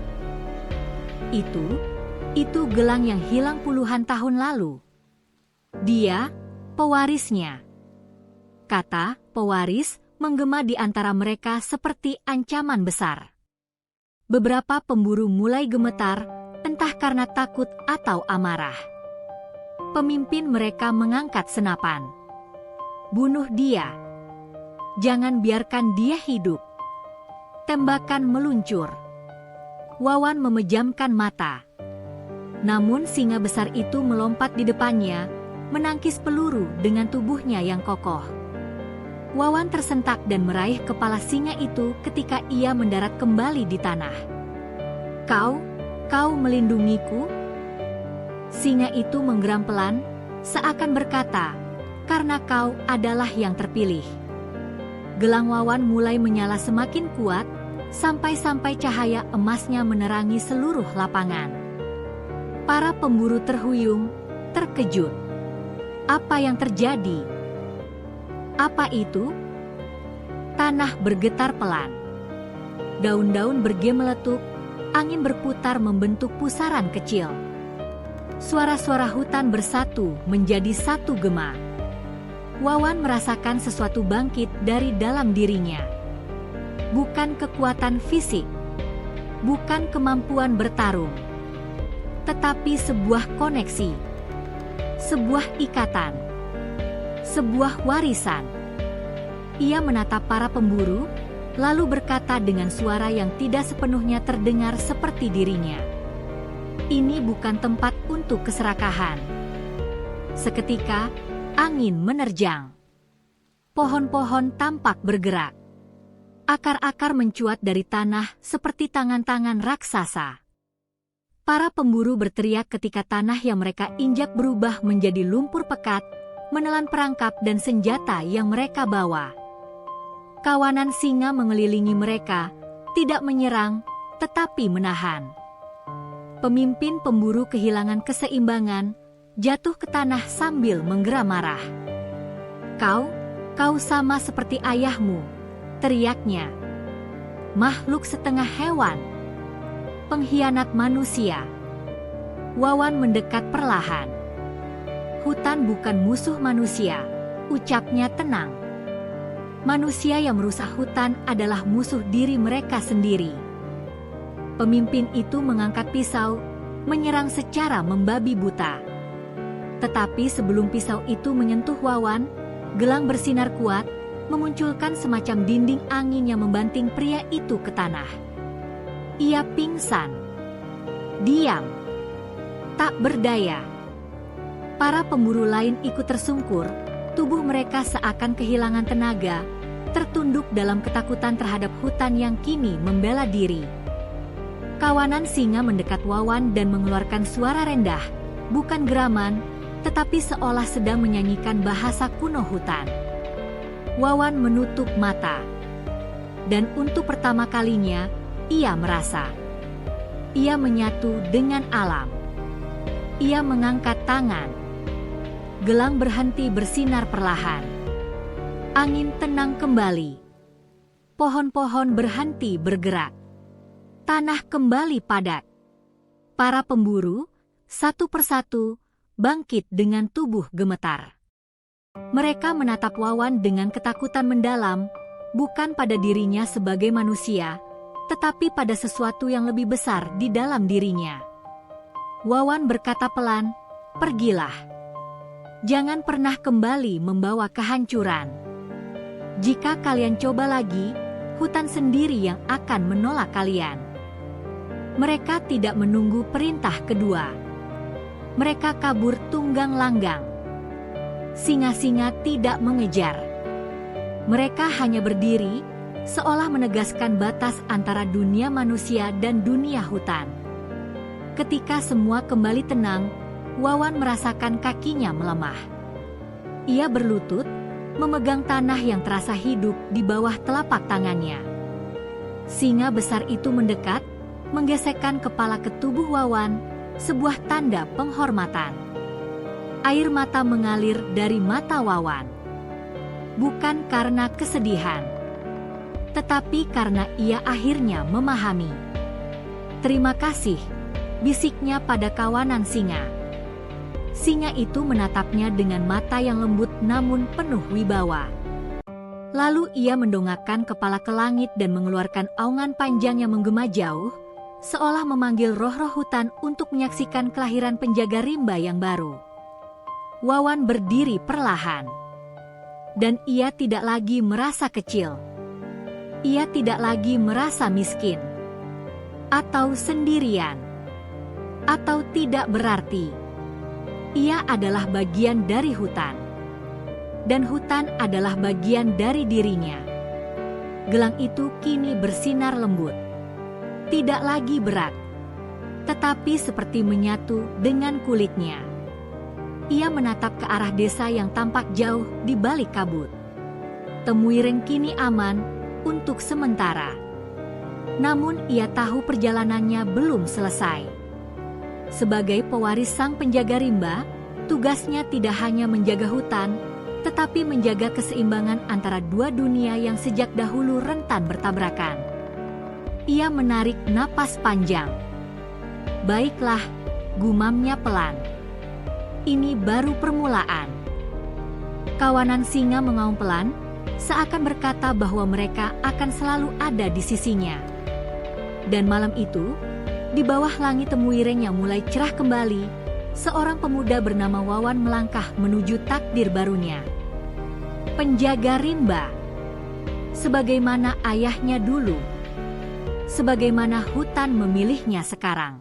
Speaker 1: Itu gelang yang hilang puluhan tahun lalu. Dia, pewarisnya. Kata pewaris menggema di antara mereka seperti ancaman besar. Beberapa pemburu mulai gemetar, entah karena takut atau amarah. Pemimpin mereka mengangkat senapan. Bunuh dia. Jangan biarkan dia hidup. Tembakan meluncur. Wawan memejamkan mata. Namun singa besar itu melompat di depannya, menangkis peluru dengan tubuhnya yang kokoh. Wawan tersentak dan meraih kepala singa itu ketika ia mendarat kembali di tanah. Kau melindungiku? Singa itu menggeram pelan, seakan berkata, karena kau adalah yang terpilih. Gelang Wawan mulai menyala semakin kuat, sampai-sampai cahaya emasnya menerangi seluruh lapangan. Para pemburu terhuyung, terkejut. Apa yang terjadi? Apa itu? Tanah bergetar pelan. Daun-daun berge meletup, angin berputar membentuk pusaran kecil. Suara-suara hutan bersatu menjadi satu gema. Wawan merasakan sesuatu bangkit dari dalam dirinya. Bukan kekuatan fisik, bukan kemampuan bertarung, tetapi sebuah koneksi, sebuah ikatan, sebuah warisan. Ia menatap para pemburu, lalu berkata dengan suara yang tidak sepenuhnya terdengar seperti dirinya. Ini bukan tempat untuk keserakahan. Seketika, angin menerjang. Pohon-pohon tampak bergerak. Akar-akar mencuat dari tanah seperti tangan-tangan raksasa. Para pemburu berteriak ketika tanah yang mereka injak berubah menjadi lumpur pekat, menelan perangkap dan senjata yang mereka bawa. Kawanan singa mengelilingi mereka, tidak menyerang, tetapi menahan. Pemimpin pemburu kehilangan keseimbangan, jatuh ke tanah sambil menggeram marah. Kau sama seperti ayahmu, teriaknya. Makhluk setengah hewan. Pengkhianat manusia. Wawan mendekat perlahan. Hutan bukan musuh manusia, ucapnya tenang. Manusia yang merusak hutan adalah musuh diri mereka sendiri. Pemimpin itu mengangkat pisau, menyerang secara membabi buta. Tetapi sebelum pisau itu menyentuh Wawan, gelang bersinar kuat, memunculkan semacam dinding angin yang membanting pria itu ke tanah. Ia pingsan. Diam. Tak berdaya. Para pemburu lain ikut tersungkur, tubuh mereka seakan kehilangan tenaga, tertunduk dalam ketakutan terhadap hutan yang kini membela diri. Kawanan singa mendekat Wawan dan mengeluarkan suara rendah, bukan geraman, tetapi seolah sedang menyanyikan bahasa kuno hutan. Wawan menutup mata. Dan untuk pertama kalinya, ia merasa. Ia menyatu dengan alam. Ia mengangkat tangan. Gelang berhenti bersinar perlahan. Angin tenang kembali. Pohon-pohon berhenti bergerak. Tanah kembali padat. Para pemburu, satu persatu, bangkit dengan tubuh gemetar. Mereka menatap Wawan dengan ketakutan mendalam, bukan pada dirinya sebagai manusia, tetapi pada sesuatu yang lebih besar di dalam dirinya. Wawan berkata pelan, "Pergilah. Jangan pernah kembali membawa kehancuran. Jika kalian coba lagi, hutan sendiri yang akan menolak kalian." Mereka tidak menunggu perintah kedua. Mereka kabur tunggang langgang. Singa-singa tidak mengejar. Mereka hanya berdiri, seolah menegaskan batas antara dunia manusia dan dunia hutan. Ketika semua kembali tenang, Wawan merasakan kakinya melemah. Ia berlutut, memegang tanah yang terasa hidup di bawah telapak tangannya. Singa besar itu mendekat, menggesekkan kepala ke tubuh Wawan, sebuah tanda penghormatan. Air mata mengalir dari mata Wawan. Bukan karena kesedihan, tetapi karena ia akhirnya memahami. "Terima kasih," bisiknya pada kawanan singa. Singa itu menatapnya dengan mata yang lembut namun penuh wibawa. Lalu ia mendongakkan kepala ke langit dan mengeluarkan aungan panjang yang menggema jauh, seolah memanggil roh-roh hutan untuk menyaksikan kelahiran penjaga rimba yang baru. Wawan berdiri perlahan. Dan ia tidak lagi merasa kecil. Ia tidak lagi merasa miskin. Atau sendirian. Atau tidak berarti. Ia adalah bagian dari hutan. Dan hutan adalah bagian dari dirinya. Gelang itu kini bersinar lembut. Tidak lagi berat, tetapi seperti menyatu dengan kulitnya. Ia menatap ke arah desa yang tampak jauh di balik kabut. Temuireng kini aman untuk sementara. Namun ia tahu perjalanannya belum selesai. Sebagai pewaris sang penjaga rimba, tugasnya tidak hanya menjaga hutan, tetapi menjaga keseimbangan antara dua dunia yang sejak dahulu rentan bertabrakan. Ia menarik napas panjang. "Baiklah," gumamnya pelan. "Ini baru permulaan." Kawanan singa mengaum pelan, seakan berkata bahwa mereka akan selalu ada di sisinya. Dan malam itu, di bawah langit Temuireng yang mulai cerah kembali, seorang pemuda bernama Wawan melangkah menuju takdir barunya. Penjaga rimba. Sebagaimana ayahnya dulu. Sebagaimana hutan memilihnya sekarang.